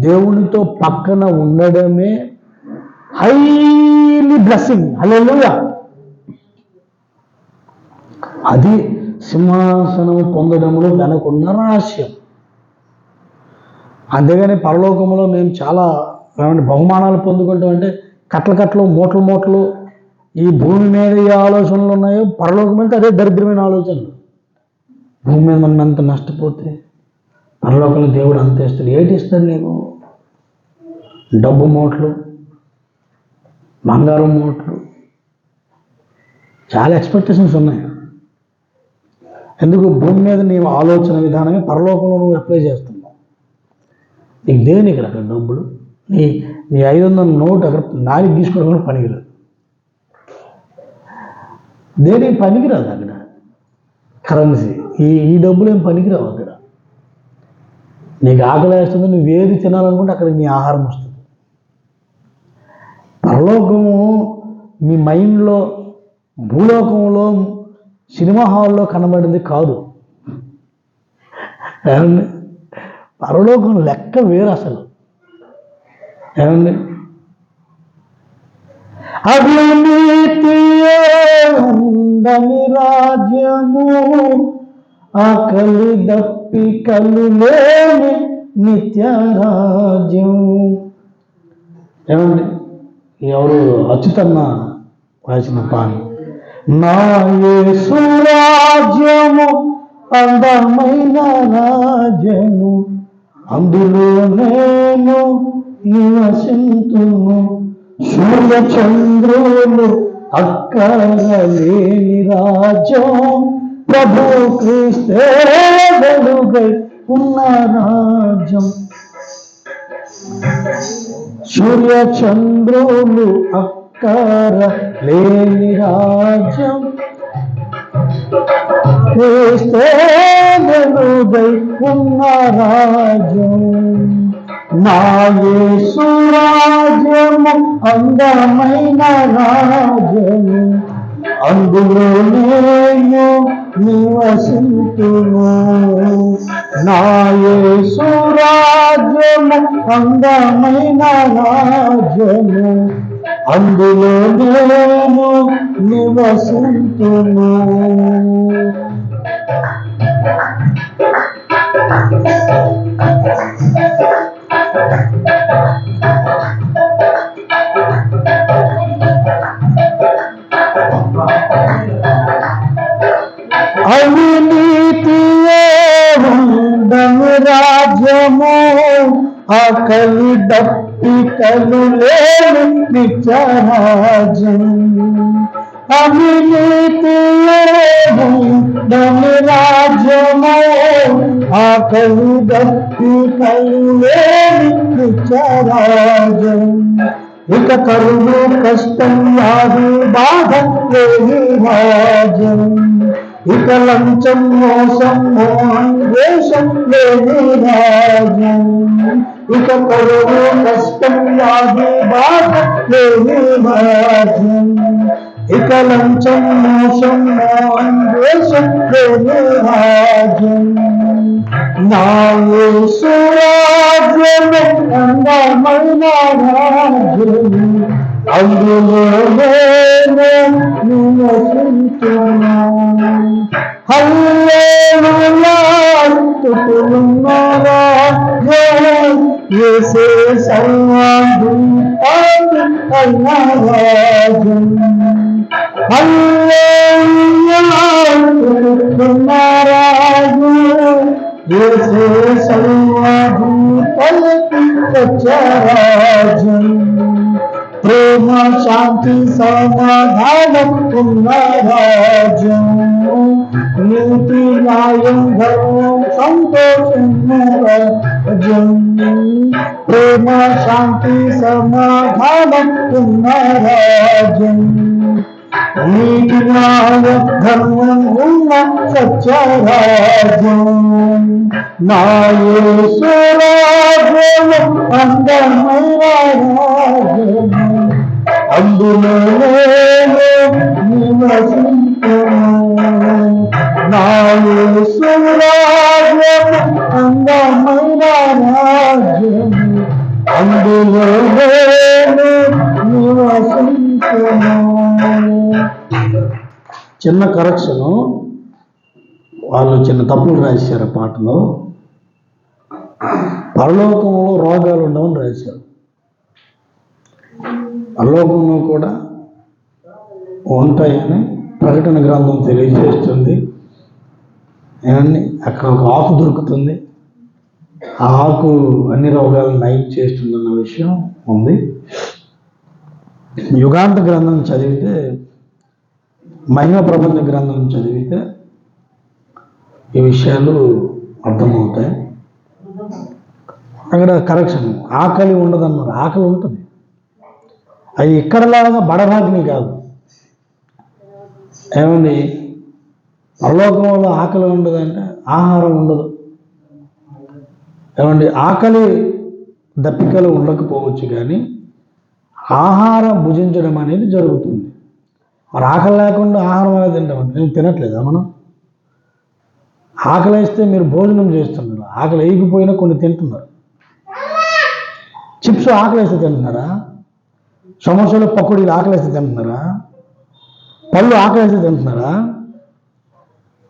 దేవునితో పక్కన ఉండడమే హైలీ బ్లెస్సింగ్. హల్లెలూయా. అది సింహాసనం పొందడంలో వెనకున్న రహస్యం. అంతేగాని పరలోకంలో మేము చాలా బహుమానాలు పొందుకుంటాం అంటే కట్టలు కట్టలు మూటలు మూటలు ఈ భూమి మీద ఏ ఆలోచనలు ఉన్నాయో పరలోకం మీద అదే దరిద్రమైన ఆలోచనలు. భూమి మీద మనం ఎంత నష్టపోతే పరలోకంలో దేవుడు అంత ఇస్తాడు. ఏంటి ఇస్తాడు నీకు? డబ్బు మూటలు, బంగారం మూటలు, చాలా ఎక్స్పెక్టేషన్స్ ఉన్నాయి. ఎందుకు? భూమి మీద నీ ఆలోచన విధానమే పరలోకంలో నువ్వు అప్లై చేస్తున్నావు. నీకు దేని ఇక్కడ అక్కడ డబ్బులు నీ 500 నోటు అక్కడ 4 తీసుకోవడం కూడా పనికిరాదు. దేనికి పనికిరాదు అక్కడ కరెన్సీ. ఈ డబ్బులు ఏం పనికిరావు అక్కడ. నీకు ఆకలి వేస్తుంది, నువ్వు ఏది తినాలనుకుంటే అక్కడికి నీ ఆహారం వస్తుంది. పరలోకము మీ మైండ్లో, భూలోకంలో సినిమా హాల్లో కనబడింది కాదు. ఏమండి? పరలోకం లెక్క వేరు అసలు. ఏమండి? అవినీతియే ఉండని రాజ్యము, ఆకలి దప్పికలు లేని నిత్య రాజ్యం. ఏమండి? ఎవరు? అచ్యుతన్న రాసిన పాని. నా యేసు రాజ్యము అందమైన రాజ్యము, అందులో నేను నివసింతును. సూర్య చంద్రులు అక్కరలేని రాజ్యం, ప్రభు క్రీస్తే వెలుగై ఉన్న రాజ్యం. సూర్య చంద్రులు అక్కరలేని రాజ్యం, క్రీస్తే వెలుగై ఉన్న రాజ్యం. నా యేసు రాజ్యము అందమైన రాజ్యము, అందులో నేను నివసింతును. నా యేసు రాజ్యము అందమైన రాజ్యము, అందులో నేను నివసింతును. అవినీతియే ఉండని రాజ్యము, ఆకలి దప్పికలు లేని నిత్య రాజ్యం. అవినీతియే ఉండని రాజ్యము, ఆకలి దప్పికలు లేని నిత్య రాజ్యం. ఇక కరువు కష్టం వ్యాధి బాధ లేని రాజ్యం, ఇక లంచం మోసం మోహం ద్వేషం లేని రాజ్యం. ఇక కరువు కష్టం వ్యాధి బాధ లేని రాజ్యం, ఇక లంచం మోసం మోహం ద్వేషం లేని రాజ్యం. నా యేసు రాజ్యము అందమైన రాజ్యము, అందులో నేను నివసింతును. హల్లెలూయా స్తుతులున్న రాజ్యం, యేసే సర్వాధికారి అయిన రాజ్యం. హల్లెలూయా స్తుతులున్న రాజ్యం, యేసే సర్వాధికారి సత్యరాజ్యం. ప్రేమ శాంతి సమాధానం ఉన్న రాజ్యం, నీతి న్యాయం ధర్మం సంతోషం రాజ్యం. ప్రేమ శాంతి సమాధానం ఉన్న రాజ్యం, నీతి న్యాయం ధర్మం ఉన్న సత్యరాజ్యం. నా యేసు రాజ్యము అందమైన రాజ్యము, అందులో నేను నివసింతును. నా యేసు రాజ్యము అందమైన రాజ్యము, అందులో నేను నివసింతును. చిన్న కరెక్షను, వాళ్ళు చిన్న తప్పులు రాశారు పాటలో. పరలోకంలో రోగాలు ఉండవని రాశారు. పరలోకంలో కూడా ఉంటాయని ప్రకటన గ్రంథం తెలియజేస్తుంది. ఏమండి, అక్కడ ఒక ఆకు దొరుకుతుంది, ఆ ఆకు అన్ని రోగాలను నయం చేస్తుందన్న విషయం ఉంది. యుగాంత గ్రంథం చదివితే, మహిమ ప్రపంచ గ్రంథం చదివితే ఈ విషయాలు అర్థమవుతాయి. అక్కడ కరెక్షన్, ఆకలి ఉండదన్నారు. ఆకలి ఉంటుంది, అది ఇక్కడలాగా బడబాగ్ని కాదు. ఏమండి, పరలోకంలో ఆకలి ఉండదంటే ఆహారం ఉండదు. ఏమండి, ఆకలి దప్పికలు ఉండకపోవచ్చు, కానీ ఆహారం భుజించడం అనేది జరుగుతుంది. మరి ఆకలి లేకుండా ఆహారం అనేది తింటామండి. నేను తినట్లేదా? మనం ఆకలి వేస్తే మీరు భోజనం చేస్తున్నారు, ఆకలి వేయకపోయినా కొన్ని తింటున్నారు. చిప్స్ ఆకలి వేస్తే తింటున్నారా? సమోసాలు పకోడీలు ఆకలి వేస్తే తింటున్నారా? పళ్ళు ఆకలి వేస్తే తింటున్నారా?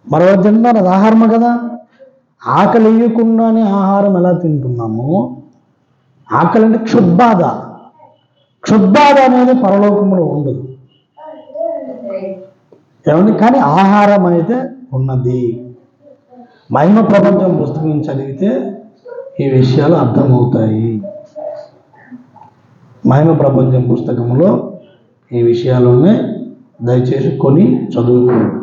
మరో తింటున్నారు, అది ఆహారమే కదా. ఆకలి వేయకుండానే ఆహారం ఎలా తింటున్నాము? ఆకలి అంటే క్షుద్బాధ. క్షుద్బాధ అనేది పరలోకంలో ఉండదు. ఏమండి, కానీ ఆహారం అయితే ఉన్నది. మహిమ ప్రపంచం పుస్తకం చదివితే ఈ విషయాలు అర్థమవుతాయి. మహిమ ప్రపంచం పుస్తకంలో ఈ విషయాలునే దయచేసి కొని చదువుకోండి.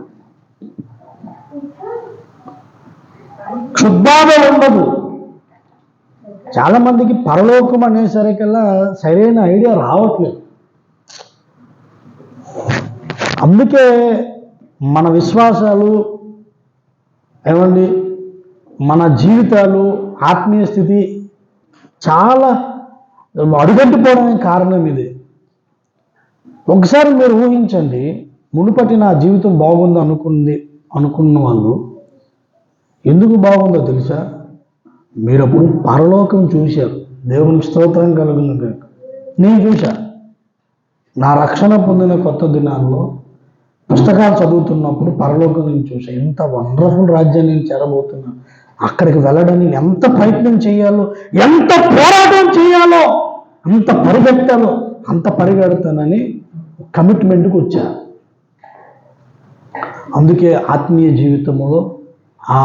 క్షుద్బాధ ఉండదు. చాలామందికి పరలోకం అనేసరికల్లా సరైన ఐడియా రావట్లేదు. అందుకే మన విశ్వాసాలు, ఏమండి, మన జీవితాలు, ఆత్మీయ స్థితి చాలా అడుగంటిపోవడానికి కారణం ఇదే. ఒకసారి మీరు ఊహించండి, మునుపటి నా జీవితం బాగుంది అనుకున్న వాళ్ళు ఎందుకు బాగుందో తెలుసా? మీరు అప్పుడు పరలోకం చూశారు. దేవునికి స్తోత్రం కలుగును. నేను చూశా. నా రక్షణ పొందిన కొత్త దినాల్లో పుస్తకాలు చదువుతున్నప్పుడు పరలోకం నేను చూసా. ఎంత వండర్ఫుల్ రాజ్యాన్ని నేను చేరబోతున్నాను. అక్కడికి వెళ్ళడానికి ఎంత ప్రయత్నం చేయాలో, ఎంత పోరాటం చేయాలో, అంత పరిగెట్టాలో అంత పరిగెడతానని కమిట్మెంట్కి వచ్చా. అందుకే ఆత్మీయ జీవితంలో ఆ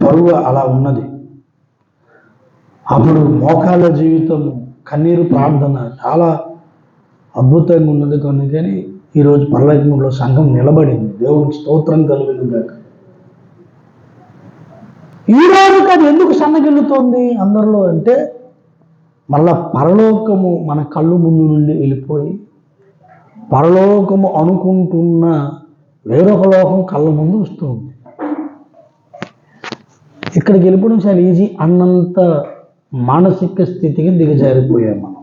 పరువు అలా ఉన్నది. అప్పుడు మోకాళ్ళ జీవితం, కన్నీరు ప్రార్థన చాలా అద్భుతంగా ఉన్నది. కానీ ఈరోజు పరలోకంలో సంఘం నిలబడింది. దేవునికి స్తోత్రం కలుగును గాక. ఈరోజు అది ఎందుకు సన్నగిల్లుతోంది అందరిలో అంటే, మళ్ళా పరలోకము మన కళ్ళు ముందు నుండి వెళ్ళిపోయి పరలోకము అనుకుంటున్న వేరొక లోకం కళ్ళ ముందు వస్తుంది. ఇక్కడికి వెళ్ళిపోవడం చాలా ఈజీ అన్నంత మానసిక స్థితికి దిగజారిపోయాం మనం.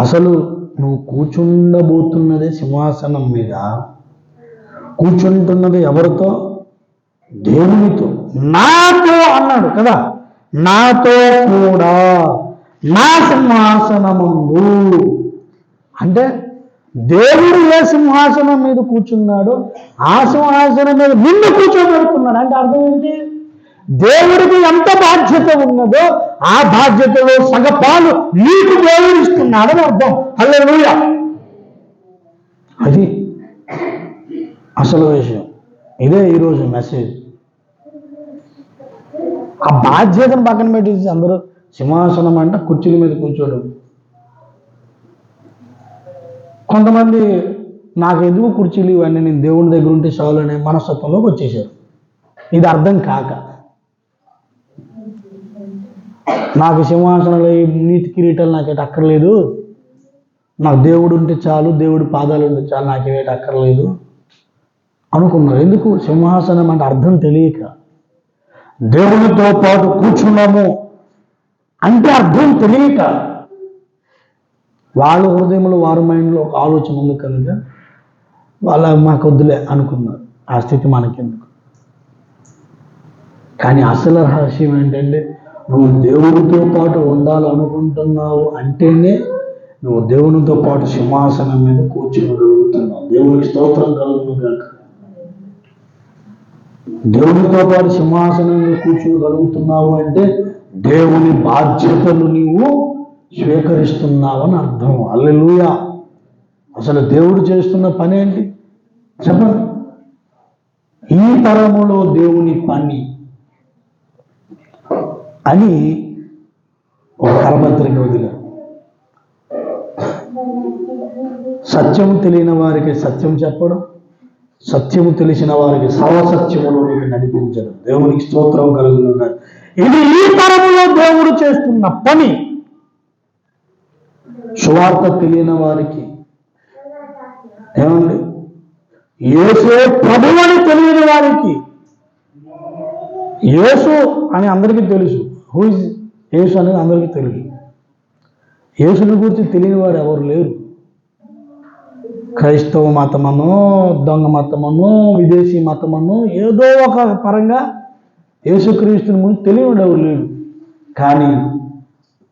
అసలు నువ్వు కూర్చుండబోతున్నది సింహాసనం మీద, కూర్చుంటున్నది ఎవరితో? దేవునితో. నాతో అన్నాడు కదా, నాతో కూడా నా సింహాసనముందు. అంటే దేవుడు ఏ సింహాసనం మీద కూర్చున్నాడో ఆ సింహాసనం మీద నిన్ను కూర్చోబెడుతున్నాడు. అంటే అర్థం ఏంటి? దేవుడికి ఎంత బాధ్యత ఉన్నదో ఆ బాధ్యతలో సగపాలు నీకు దేవుడు ఇస్తున్నాడని అర్థం. హల్లెలూయా. అది అసలు విషయం. ఇదే ఈరోజు మెసేజ్. ఆ బాధ్యతను పక్కన పెట్టేసి అందరూ సింహాసనం అంటే కుర్చీల మీద కూర్చోవడం. కొంతమంది నాకు ఎందుకు కుర్చీలు ఇవన్నీ, నేను దేవుని దగ్గర ఉంటే చాలు అనే మనస్తత్వంలోకి వచ్చేసారు. ఇది అర్థం కాక, నాకు సింహాసనంలో నీతి కిరీటాలు నాకేట అక్కర్లేదు, నాకు దేవుడు ఉంటే చాలు, దేవుడి పాదాలు ఉంటే చాలు, నాకేట అక్కర్లేదు అనుకున్నారు. ఎందుకు? సింహాసనం అంటే అర్థం తెలియక. దేవునితో పాటు కూర్చున్నాము అంటే అర్థం తెలియక వాళ్ళ హృదయంలో, వారి మైండ్లో ఒక ఆలోచన ఉంది కనుక వాళ్ళ మాకు వద్దులే అనుకున్నారు. ఆ స్థితి మనకెందుకు? కానీ అసలు రహస్యం ఏంటంటే, నువ్వు దేవుడితో పాటు ఉండాలనుకుంటున్నావు అంటేనే నువ్వు దేవునితో పాటు సింహాసనం మీద కూర్చోగలుగుతున్నావు. దేవునికి స్తోత్రం కలుగును గాక. దేవునితో పాటు సింహాసనంలో కూర్చోగలుగుతున్నావు అంటే దేవుని బాధ్యతలు నీవు స్వీకరిస్తున్నావు అని అర్థం. హల్లెలూయా. అసలు దేవుడు చేస్తున్న పని ఏంటి చెప్పండి? ఈ తరములో దేవుని పని అని ఒక కరపత్రిక వదిలారు. సత్యము తెలియని వారికి సత్యం చెప్పడం, సత్యము తెలిసిన వారికి సర్వసత్యములోనికి నడిపించడం. దేవునికి స్తోత్రం కలుగుతున్నారు. ఇది ఈ తరములో దేవుడు చేస్తున్న పని. సువార్త తెలియని వారికి ఏమండి, యేసే ప్రభువని తెలియని వారికి, యేసు అని అందరికీ తెలుసు, హూ ఇస్ యేసు అనేది అందరికీ తెలుసు. యేసుని గురించి తెలియని వారు ఎవరు లేరు. క్రైస్తవ మతమనో, దొంగ మతమనో, విదేశీ మతమనో ఏదో ఒక పరంగా యేసుక్రీస్తుని గురించి తెలియని ఎవరు లేరు. కానీ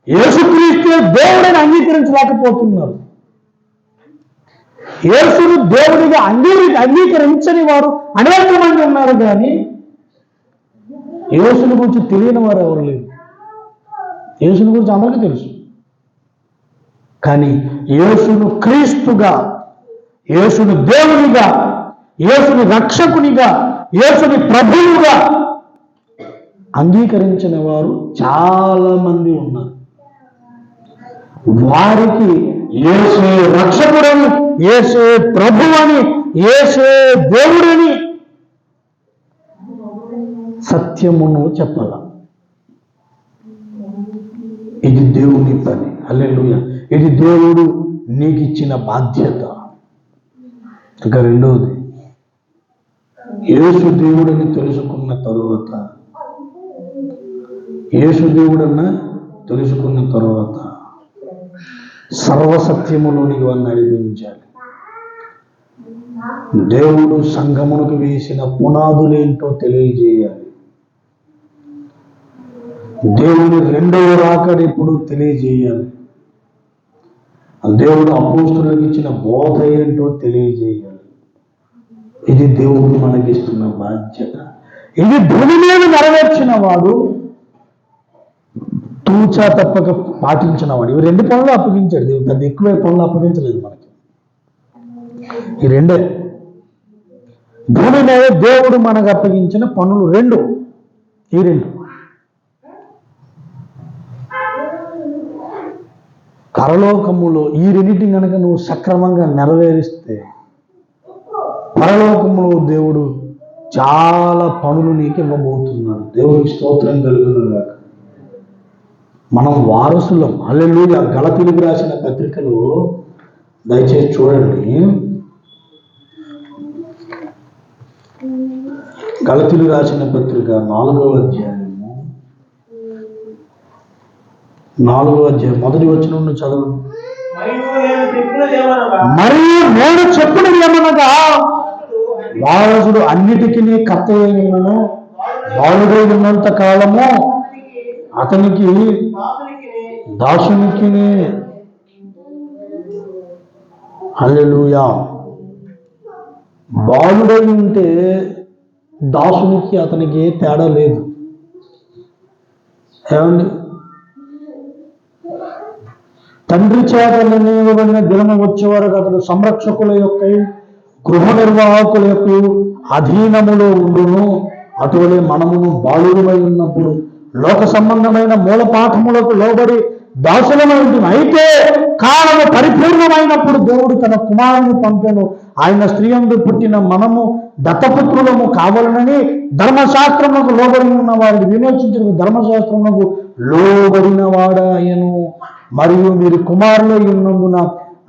యేసుక్రీస్తు దేవుడిని అంగీకరించలేకపోతున్నారు. యేసును దేవుడిగా అంగీకరించని వారు అనేక మంది ఉన్నారు. కానీ యేసుని గురించి తెలియని వారు ఎవరు లేరు. యేసుని గురించి అందరికీ తెలుసు. కానీ యేసును క్రీస్తుగా, యేసుని దేవునిగా, యేసుని రక్షకునిగా, యేసుని ప్రభువుగా అంగీకరించిన వారు చాలా మంది ఉన్నారు. వారికి యేసే రక్షకుడని, యేసే ప్రభువని, యేసే దేవుడని సత్యమును చెప్పాల. ఇది దేవుని పని. హల్లెలూయా. ఇది దేవుడు నీకు ఇచ్చిన బాధ్యత. ఇంకా రెండవది, యేసు దేవుడని తెలుసుకున్న తరువాత, యేసు దేవుడన్న తెలుసుకున్న తరువాత సర్వసత్యములోనికి వారిని నడిపించాలి. దేవుడు సంఘమునకు వేసిన పునాదులేంటో తెలియజేయాలి. దేవుని రెండవ రాకడ ఎప్పుడు తెలియజేయాలి. దేవుడు అపోస్తులకు ఇచ్చిన బోధ ఏంటో తెలియజేయాలి. ఇది దేవుడు మనకిస్తున్న బాధ్యత. ఇది భూమి మీద నెరవేర్చిన వాడు, తూచా తప్పక పాటించిన వాడు. ఇవి రెండు పనులు అప్పగించాడు దేవుడు. పెద్ద ఎక్కువ పనులు అప్పగించలేదు మనకి. ఈ రెండే భూమి మీద దేవుడు మనకు అప్పగించిన పనులు రెండు. ఈ రెండు పరలోకములో ఈ రెండింటిని కనుక నువ్వు సక్రమంగా నెరవేరిస్తే పరలోకములో దేవుడు చాలా పనులు నీకు ఇవ్వబోతున్నాడు. దేవుడికి స్తోత్రం కలుగునుగాక. మనం వారసులం. హల్లెలూయా. గలతీయులకు రాసిన పత్రికలో దయచేసి చూడండి. గలతీయులకు రాసిన పత్రిక 4వ అధ్యాయము 4వ అధ్యాయం మొదటి వచనం నుండి చదవండి. మరియు నేను చెప్పినది ఏమనగా, వారసుడు అన్నిటికీ కర్త అయినను బాలుడై ఉన్నంత కాలము అతనికి దాసునికి. హల్లెలూయా. బాలుడై ఉంటే దాసునికి అతనికి ఏ తేడా లేదు. ఏమండి, తండ్రి చేత నిర్ణయించబడిన దినము వచ్చే వరకు అతడు సంరక్షకుల యొక్క, గృహ నిర్వాహకుల యొక్క అధీనములో ఉండును. అటువలే మనమును బాలుడమై ఉన్నప్పుడు లోక సంబంధమైన మూల పాఠములకు లోబడి దాసులమై ఉంటుంది. అయితే కాలము పరిపూర్ణమైనప్పుడు దేవుడు తన కుమారుని పంపెను. ఆయన స్త్రీ యందు పుట్టిన మనము దత్తపుత్రులము కావాలనని ధర్మశాస్త్రములకు లోబడి ఉన్న వారిని విమోచించిన ధర్మశాస్త్రములకు లోబడిన వాడాయను. మరియు మీరు కుమారులై ఉన్నందున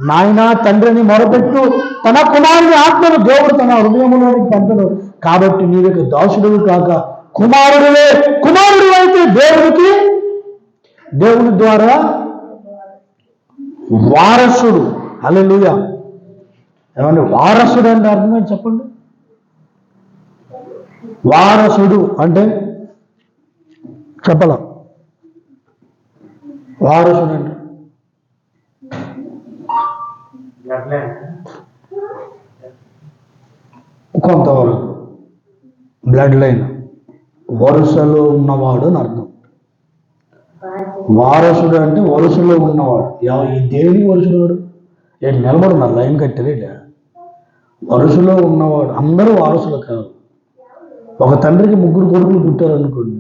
నాయన తండ్రిని మొరపెట్టు, తన కుమారుని ఆత్మను దేవుడు తన హృదయంలోనికి పంపెను. కాబట్టి నీకు దాసుడు కాక కుమారుడివే. కుమారుడు అయితే దేవుని ద్వారా వారసుడు. హల్లెలూయా. ఏమంటే వారసుడు అంటే అర్థమే చెప్పండి. వారసుడు అంటే చెప్పలా. వారసుడు అంటే కొంతవరకు బ్లడ్ లైన్, వరుసలో ఉన్నవాడు అని అర్థం. వారసుడు అంటే వరుసలో ఉన్నవాడు. ఈ దేవుని వరుసలోడు ఏంటి నిలబడున్నారు లైన్ కట్టారు. వరుసలో ఉన్నవాడు. అందరూ వారసులు కాదు. ఒక తండ్రికి 3 కొడుకులు పుట్టారు అనుకోండి,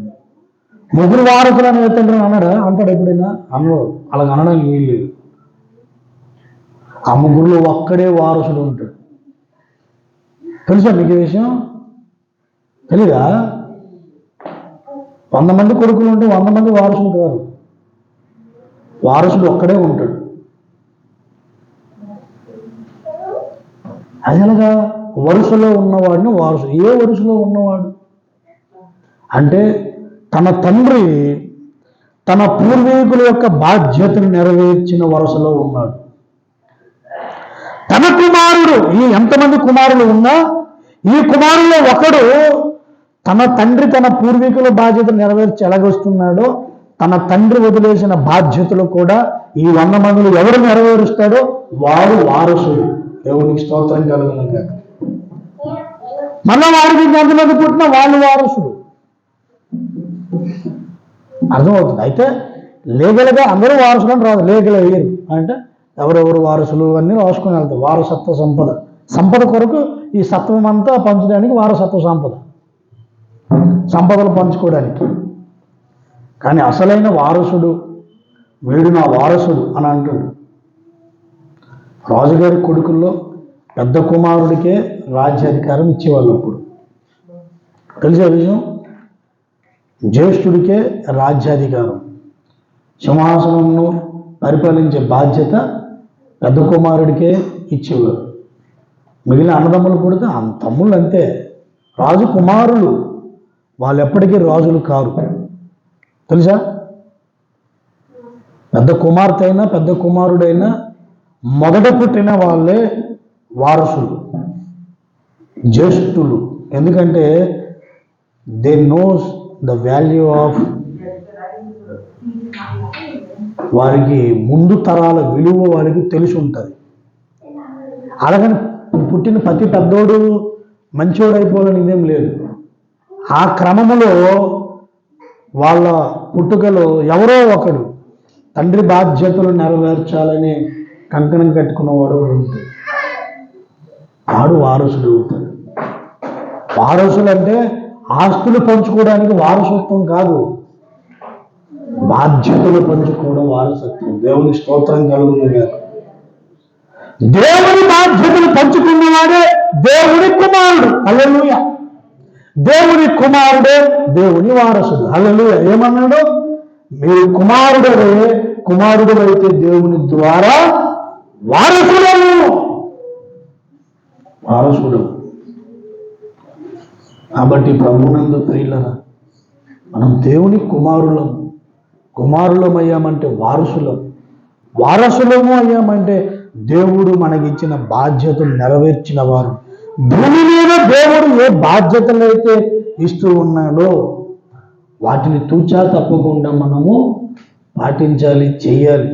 3 వారసులు అని తండ్రి అన్నాడా? అంటాడు ఎప్పుడైనా? అన్నాడు. అలాగ అనడానికి వీల్లేదు. ఆ 3లో ఒక్కడే వారసుడు ఉంటాడు. తెలుసా మీకు ఈ విషయం? తెలీదా? 100 మంది కొడుకులు ఉంటే 100 మంది వారసులు కాదు, వారసుడు ఒక్కడే ఉంటాడు. అదేలాగా వరుసలో ఉన్నవాడిని వారసుడు. ఏ వరుసలో ఉన్నవాడు అంటే తన తండ్రి తన పూర్వీకుల యొక్క బాధ్యతను నెరవేర్చిన వరుసలో ఉన్నాడు. తన కుమారుడు, ఈ ఎంతమంది కుమారులు ఉన్నా ఈ కుమారుల్లో ఒకడు తన తండ్రి తన పూర్వీకుల బాధ్యతను నెరవేర్చి ఎలాగొస్తున్నాడో తన తండ్రి వదిలేసిన బాధ్యతలు కూడా ఈ 100 మందిలో ఎవరు నెరవేరుస్తాడో వాడు వారసుడు. దేవునికి స్తోత్రం కలుగును గాక. మళ్ళా వాడికి ఎంతమంది పుట్టినా వాళ్ళు వారసుడు. అర్థమవుతుంది. అయితే లీగల్గా అందరూ వారసులు అని రాదు, లీగల్ అయ్యారు అంటే ఎవరెవరు వారసులు అన్నీ రాసుకొని వెళ్తారు. వారసత్వ సంపద కొరకు ఈ సత్వం అంతా పంచడానికి వారసత్వ సంపదలు పంచుకోవడానికి. కానీ అసలైన వారసుడు వీడు నా వారసుడు అని అంటాడు. రాజుగారి కొడుకుల్లో పెద్ద కుమారుడికే రాజ్యాధికారం ఇచ్చేవాళ్ళు అప్పుడు. తెలిసే విషయం? జ్యేష్ఠుడికే రాజ్యాధికారం, సింహాసనంను పరిపాలించే బాధ్యత పెద్ద కుమారుడికే ఇచ్చేవారు. మిగిలిన అన్నదమ్ములు పుడితే తమ్ముళ్ళు అంతే, రాజు కుమారులు, వాళ్ళు ఎప్పటికీ రాజులు కారు. తెలుసా? పెద్ద కుమార్తె అయినా పెద్ద కుమారుడైనా మొదట పుట్టిన వాళ్ళే వారసులు, జ్యేష్ఠులు. ఎందుకంటే they knows the value of, వారికి ముందు తరాల విలువ వారికి తెలిసి ఉంటుంది. అలాగని పుట్టిన ప్రతి పెద్దోడు మంచోడు అయిపోవాలని ఇదేం లేదు. ఆ క్రమములో వాళ్ళ పుట్టుకలో ఎవరో ఒకడు తండ్రి బాధ్యతలు నెరవేర్చాలని కంకణం కట్టుకున్నవాడు ఉంటాడు. వాడు వారసుడు అవుతాడు. వారసులు అంటే ఆస్తులు పంచుకోవడానికి వారసత్వం కాదు, బాధ్యతలు పంచుకోవడం వారసత్వం. దేవుని స్తోత్రం కలుగును గాక. దేవుని బాధ్యతలు పంచుకున్నవాడే దేవుని కుమారుడు. హల్లెలూయా. దేవుని కుమారుడే దేవుని వారసుడు. హల్లెలూయా. ఏమన్నాడు? మీరు కుమారుడు అయితే దేవుని ద్వారా వారసుడు. కాబట్టి ప్రభునందు ప్రియులరా, మనం దేవుని కుమారులం అయ్యామంటే వారసులము అయ్యామంటే దేవుడు మనకిచ్చిన బాధ్యతలు నెరవేర్చిన వారు. భూమి మీద దేవుడు ఏ బాధ్యతలు అయితే ఇస్తూ ఉన్నాడో వాటిని తూచా తప్పకుండా మనము పాటించాలి, చెయ్యాలి.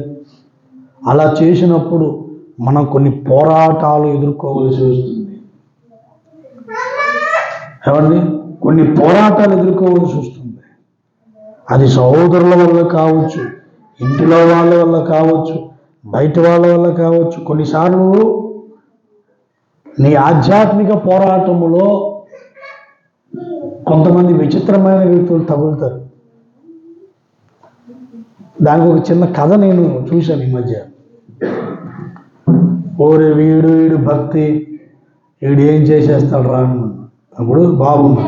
అలా చేసినప్పుడు మనం కొన్ని పోరాటాలు ఎదుర్కోవలసి వస్తుంది. ఏమండి? కొన్ని పోరాటాలు ఎదుర్కోవలసి వస్తుంది. అది సహోదరుల వల్ల కావచ్చు, ఇంటిలో వాళ్ళ వల్ల కావచ్చు, బయట వాళ్ళ వల్ల కావచ్చు. కొన్నిసార్లు నీ ఆధ్యాత్మిక పోరాటములో కొంతమంది విచిత్రమైన వ్యక్తులు తగులుతారు. దానికి ఒక చిన్న కథ నేను చూశాను ఈ మధ్య. ఓరే వీడు భక్తి, వీడు ఏం చేసేస్తాడు రా. అప్పుడు బాగుంది,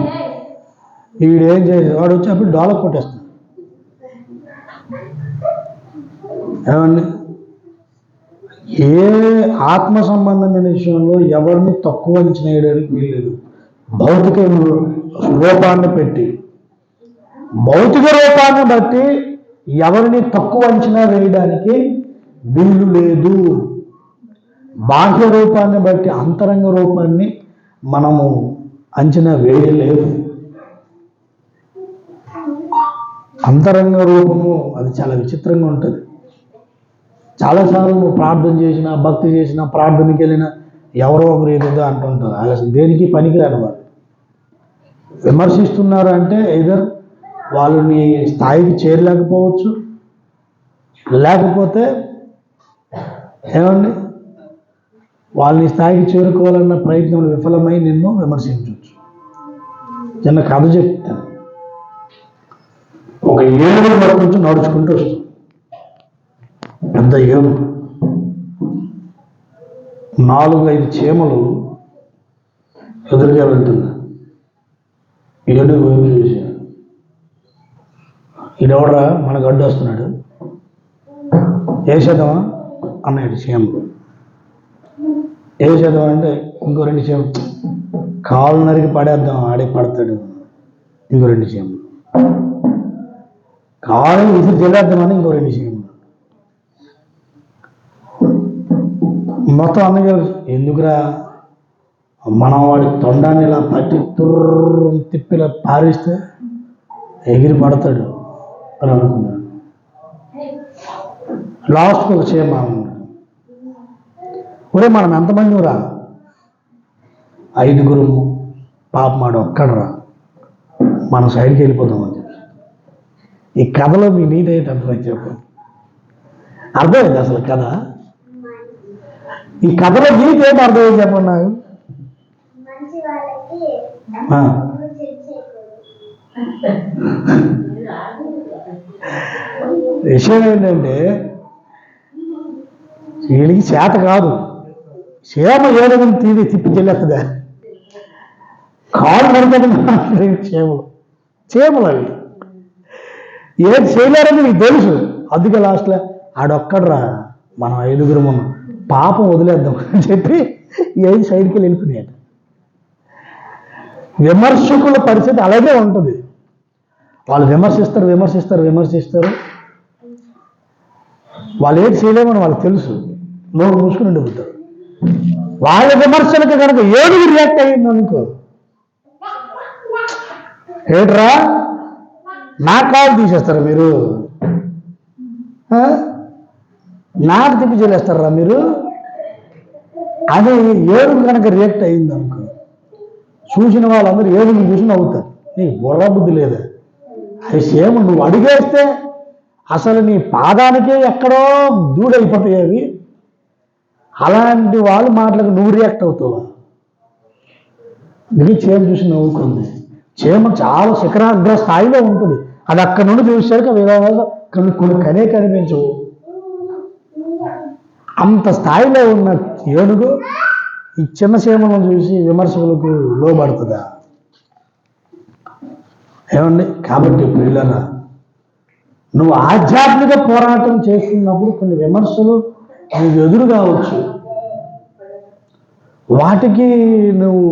వీడేం చేసే వాడు వచ్చి అప్పుడు డోలకు కొట్టేస్తాడు. ఏమండి? ఏ ఆత్మ సంబంధమైన విషయంలో ఎవరిని తక్కువ అంచనా వేయడానికి వీల్లేదు. భౌతిక రూపాన్ని బట్టి ఎవరిని తక్కువ అంచనా వేయడానికి వీలు లేదు. బాహ్య రూపాన్ని బట్టి అంతరంగ రూపాన్ని మనము అంచనా వేయలేము. అంతరంగ రూపము అది చాలా విచిత్రంగా ఉంటుంది. చాలాసార్లు నువ్వు ప్రార్థన చేసినా, భక్తి చేసినా, ప్రార్థనకి వెళ్ళినా ఎవరో ఒకరు ఏదో అంటుంటారు. అసలు దేనికి పనికిరాని వారు. విమర్శిస్తున్నారు అంటే ఎదర్ వాళ్ళు నీ స్థాయికి చేరలేకపోవచ్చు, లేకపోతే ఏమండి వాళ్ళని స్థాయికి చేరుకోవాలన్న ప్రయత్నం విఫలమై నిన్ను విమర్శించవచ్చు. చిన్న కథ చెప్తాను. ఒక ఏనుగు మన కొంచెం నడుచుకుంటూ వస్తుంది, పెద్ద ఏనుగు. 4-5 చీమలు ఎదురుగా వెళ్తున్నాయి. ఏనుగు వైపు చూశాడు, ఈడెవడరా మన గడ్డు వస్తున్నాడు, వేసేద్దామా అన్నాడు చీమలు. వేసేద్దామా అంటే ఇంకో 2 చీమలు, కాలు నరికి పడేద్దాం ఆడే పడతాడు. ఇంకో 2 చీమలు, కాలు విసిరి చెల్లేద్దామని ఇంకో 2 చీమలు. మొత్తం అన్నగారు ఎందుకురా మనం వాడి తొండాన్ని ఇలా పట్టి తుర్రు తిప్పిలా పారిస్తే ఎగిరి పడతాడు అని అనుకున్నాడు. లాస్ట్కి ఒక చీమ ఒరే మనం ఎంతమంది రా, 5 పాప మాడు ఒక్కడరా, మనం సైడ్కి వెళ్ళిపోదామని చెప్పి. ఈ కథలో మీ నీతి అయితే అర్థమైంది చెప్పండి, అర్థమైంది అసలు కథ? ఈ కథలో నీతి ఏంటి అర్థమైంది చెప్పండి నాకు. విషయం ఏంటంటే వీళ్ళకి చేత కాదు, చీమ ఏనుగుని తిప్పి చెల్లేస్తుందా, కాళ్ళు నడపడం చీమలు అవి ఏది చేయలేరని నీకు తెలుసు. అందుకే లాస్ట్లో ఆడొక్కడరా మనం 5 ఉన్నాం, పాపం వదిలేద్దాం అని చెప్పి ఏది సైడ్కి వెళ్ళిపోయినాయట. విమర్శకుల పరిస్థితి అలాగే ఉంటుంది. వాళ్ళు విమర్శిస్తారు విమర్శిస్తారు విమర్శిస్తారు, వాళ్ళు ఏది చేయలేమని వాళ్ళకి తెలుసు, నోరు మూసుకుని ఉండిపోతారు. వాళ్ళ విమర్శలకు కనుక ఏడుగు రియాక్ట్ అయ్యింది అనుకో, ఏట్రా నా కాలు తీసేస్తారా మీరు, నాకు తిప్పి చెల్లేస్తారా మీరు అని ఏడుగు కనుక రియాక్ట్ అయ్యింది అనుకో, చూసిన వాళ్ళందరూ ఏడుగు చూసి నవ్వుతారు. నీకు బుర్ర బుద్ధి లేదా, అది సేమ్ నువ్వు అడిగేస్తే అసలు నీ పాదానికే ఎక్కడో దూడైపోతాయి అవి. అలాంటి వాళ్ళ మాటలకు నువ్వు రియాక్ట్ అవుతావా? ఇది చీమ చూసి నవ్వుకుంది. చీమ చాలా శిఖరాగ్ర స్థాయిలో ఉంటుంది, అది అక్కడి నుండి చూసేసరికి విధాలుగా కొన్ని కనే కనిపించవు. అంత స్థాయిలో ఉన్న ఏనుగు ఈ చిన్న చీమలను చూసి విమర్శకులకు లోబడుతుందా? ఏమండి? కాబట్టి పిల్లరా, నువ్వు ఆధ్యాత్మిక పోరాటం చేస్తున్నప్పుడు కొన్ని విమర్శలు నీకు ఎదురు కావచ్చు, వాటికి నువ్వు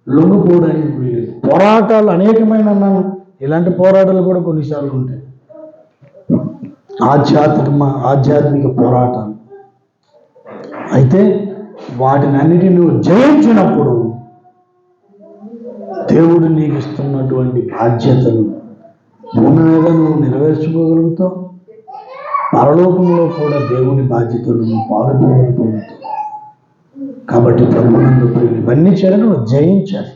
లొంగిపోవడానికి వీలేదు. పోరాటాలు అనేకమైన అన్నాను, ఇలాంటి పోరాటాలు కూడా కొన్నిసార్లు ఉంటాయి. ఆధ్యాత్మిక పోరాటాలు అయితే వాటిని అన్నిటిని నువ్వు జయించినప్పుడు దేవుడు నీకు ఇస్తున్నటువంటి బాధ్యతలు భూమి మీద నువ్వు నెరవేర్చుకోగలుగుతావు, పరలోకంలో కూడా దేవుని బాధ్యతలను పాల్గొనగలుగుతావు. కాబట్టి ప్రభునందు ఇవన్నీ చేయాలి, నువ్వు జయించాలి.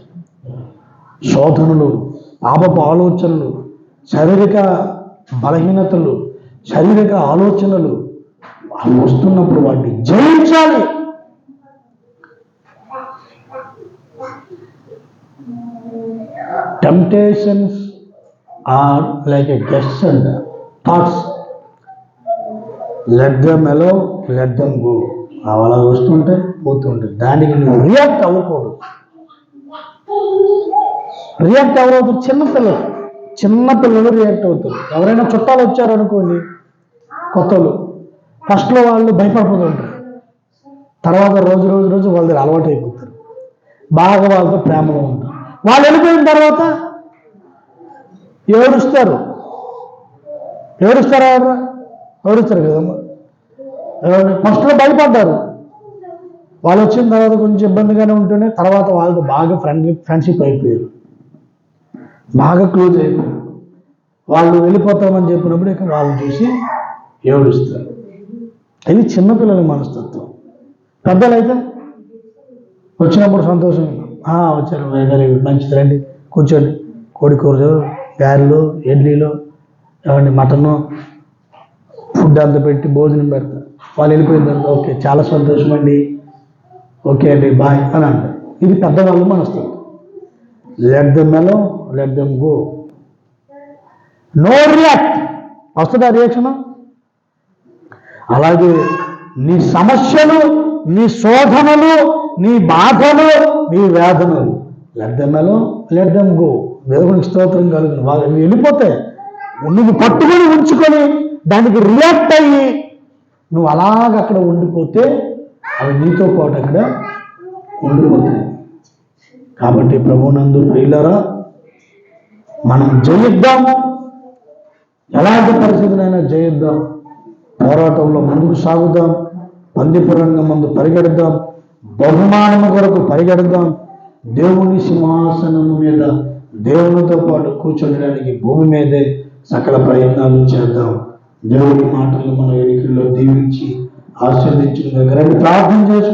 శోధనలు, పాపపు ఆలోచనలు, శారీరక బలహీనతలు, శారీరక ఆలోచనలు అవి వస్తున్నప్పుడు వాటిని జయించాలి. Temptations are like a guests and thoughts, let them allow, let them go. అలా వస్తుంటే పోతుంటే దానికి నువ్వు రియాక్ట్ అవ్వకూడదు. రియాక్ట్ అవ్వకూడదు. చిన్నపిల్లలు రియాక్ట్ అవుతారు. ఎవరైనా చుట్టాలు వచ్చారనుకోండి, కొత్తలు, ఫస్ట్లో వాళ్ళు భయపడిపోతుంటారు, తర్వాత రోజు వాళ్ళ దగ్గర అలవాటు అయిపోతారు, బాగా వాళ్ళతో ప్రేమలో ఉంటారు. వాళ్ళు వెళ్ళిపోయిన తర్వాత ఏడుస్తారు కదమ్మా. ఫస్ట్లో భయపడ్డారు, వాళ్ళు వచ్చిన తర్వాత కొంచెం ఇబ్బందిగానే ఉంటేనే తర్వాత వాళ్ళతో బాగా ఫ్రెండ్షిప్ అయిపోయారు, బాగా క్లోజ్ అయిపోయారు. వాళ్ళు వెళ్ళిపోతామని చెప్పినప్పుడు ఇక వాళ్ళని చూసి ఏడుస్తారు. ఇది చిన్నపిల్లల మనస్తత్వం. పెద్దలైతే వచ్చినప్పుడు సంతోషం, వచ్చారు, వెరీ గుడ్, మంచిది, రండి కూర్చోండి, కోడి కూరలు, గారెలు, ఇడ్లీలు, ఏమండి మటను, ఫుడ్ అంతా పెట్టి భోజనం పెడతారు. వాళ్ళు వెళ్ళిపోయిన తర్వాత ఓకే చాలా సంతోషం అండి, ఓకే అండి బాయ్ అని అంటారు. ఇది పెద్దవాళ్ళు మనస్తుంది. Let them allow, let them go. No react. వస్తుందా రియాక్షన్? అలాగే నీ సమస్యలు, నీ శోధనలు, నీ బాధలు, నీ వేదనలు let them allow, let them go. దేవునికి స్తోత్రం కలుగును. వాళ్ళు వెళ్ళిపోతాయి. నువ్వు పట్టుకొని ఉంచుకొని దానికి రియాక్ట్ అయ్యి నువ్వు అలాగ అక్కడ ఉండిపోతే అవి నీతో పాటు అక్కడ ఉండిపోతాయి. కాబట్టి ప్రభువునందు ప్రియులారా, మనం జయిద్దాం. ఎలాంటి పరిస్థితులైనా జయిద్దాం. పోరాటంలో ముందుకు సాగుదాం. పందిపురంగం ముందు పరిగెడదాం. బహుమానము కొరకు పరిగెడదాం. దేవుని సింహాసనము మీద దేవునితో పాటు కూర్చోడానికి భూమి మీదే సకల ప్రయత్నాలు చేద్దాం. దేవుని మాటలు మన ఎన్నికల్లో దీవించి ఆశీర్వదించిన దగ్గర ప్రార్థన చేసుకుంటాం.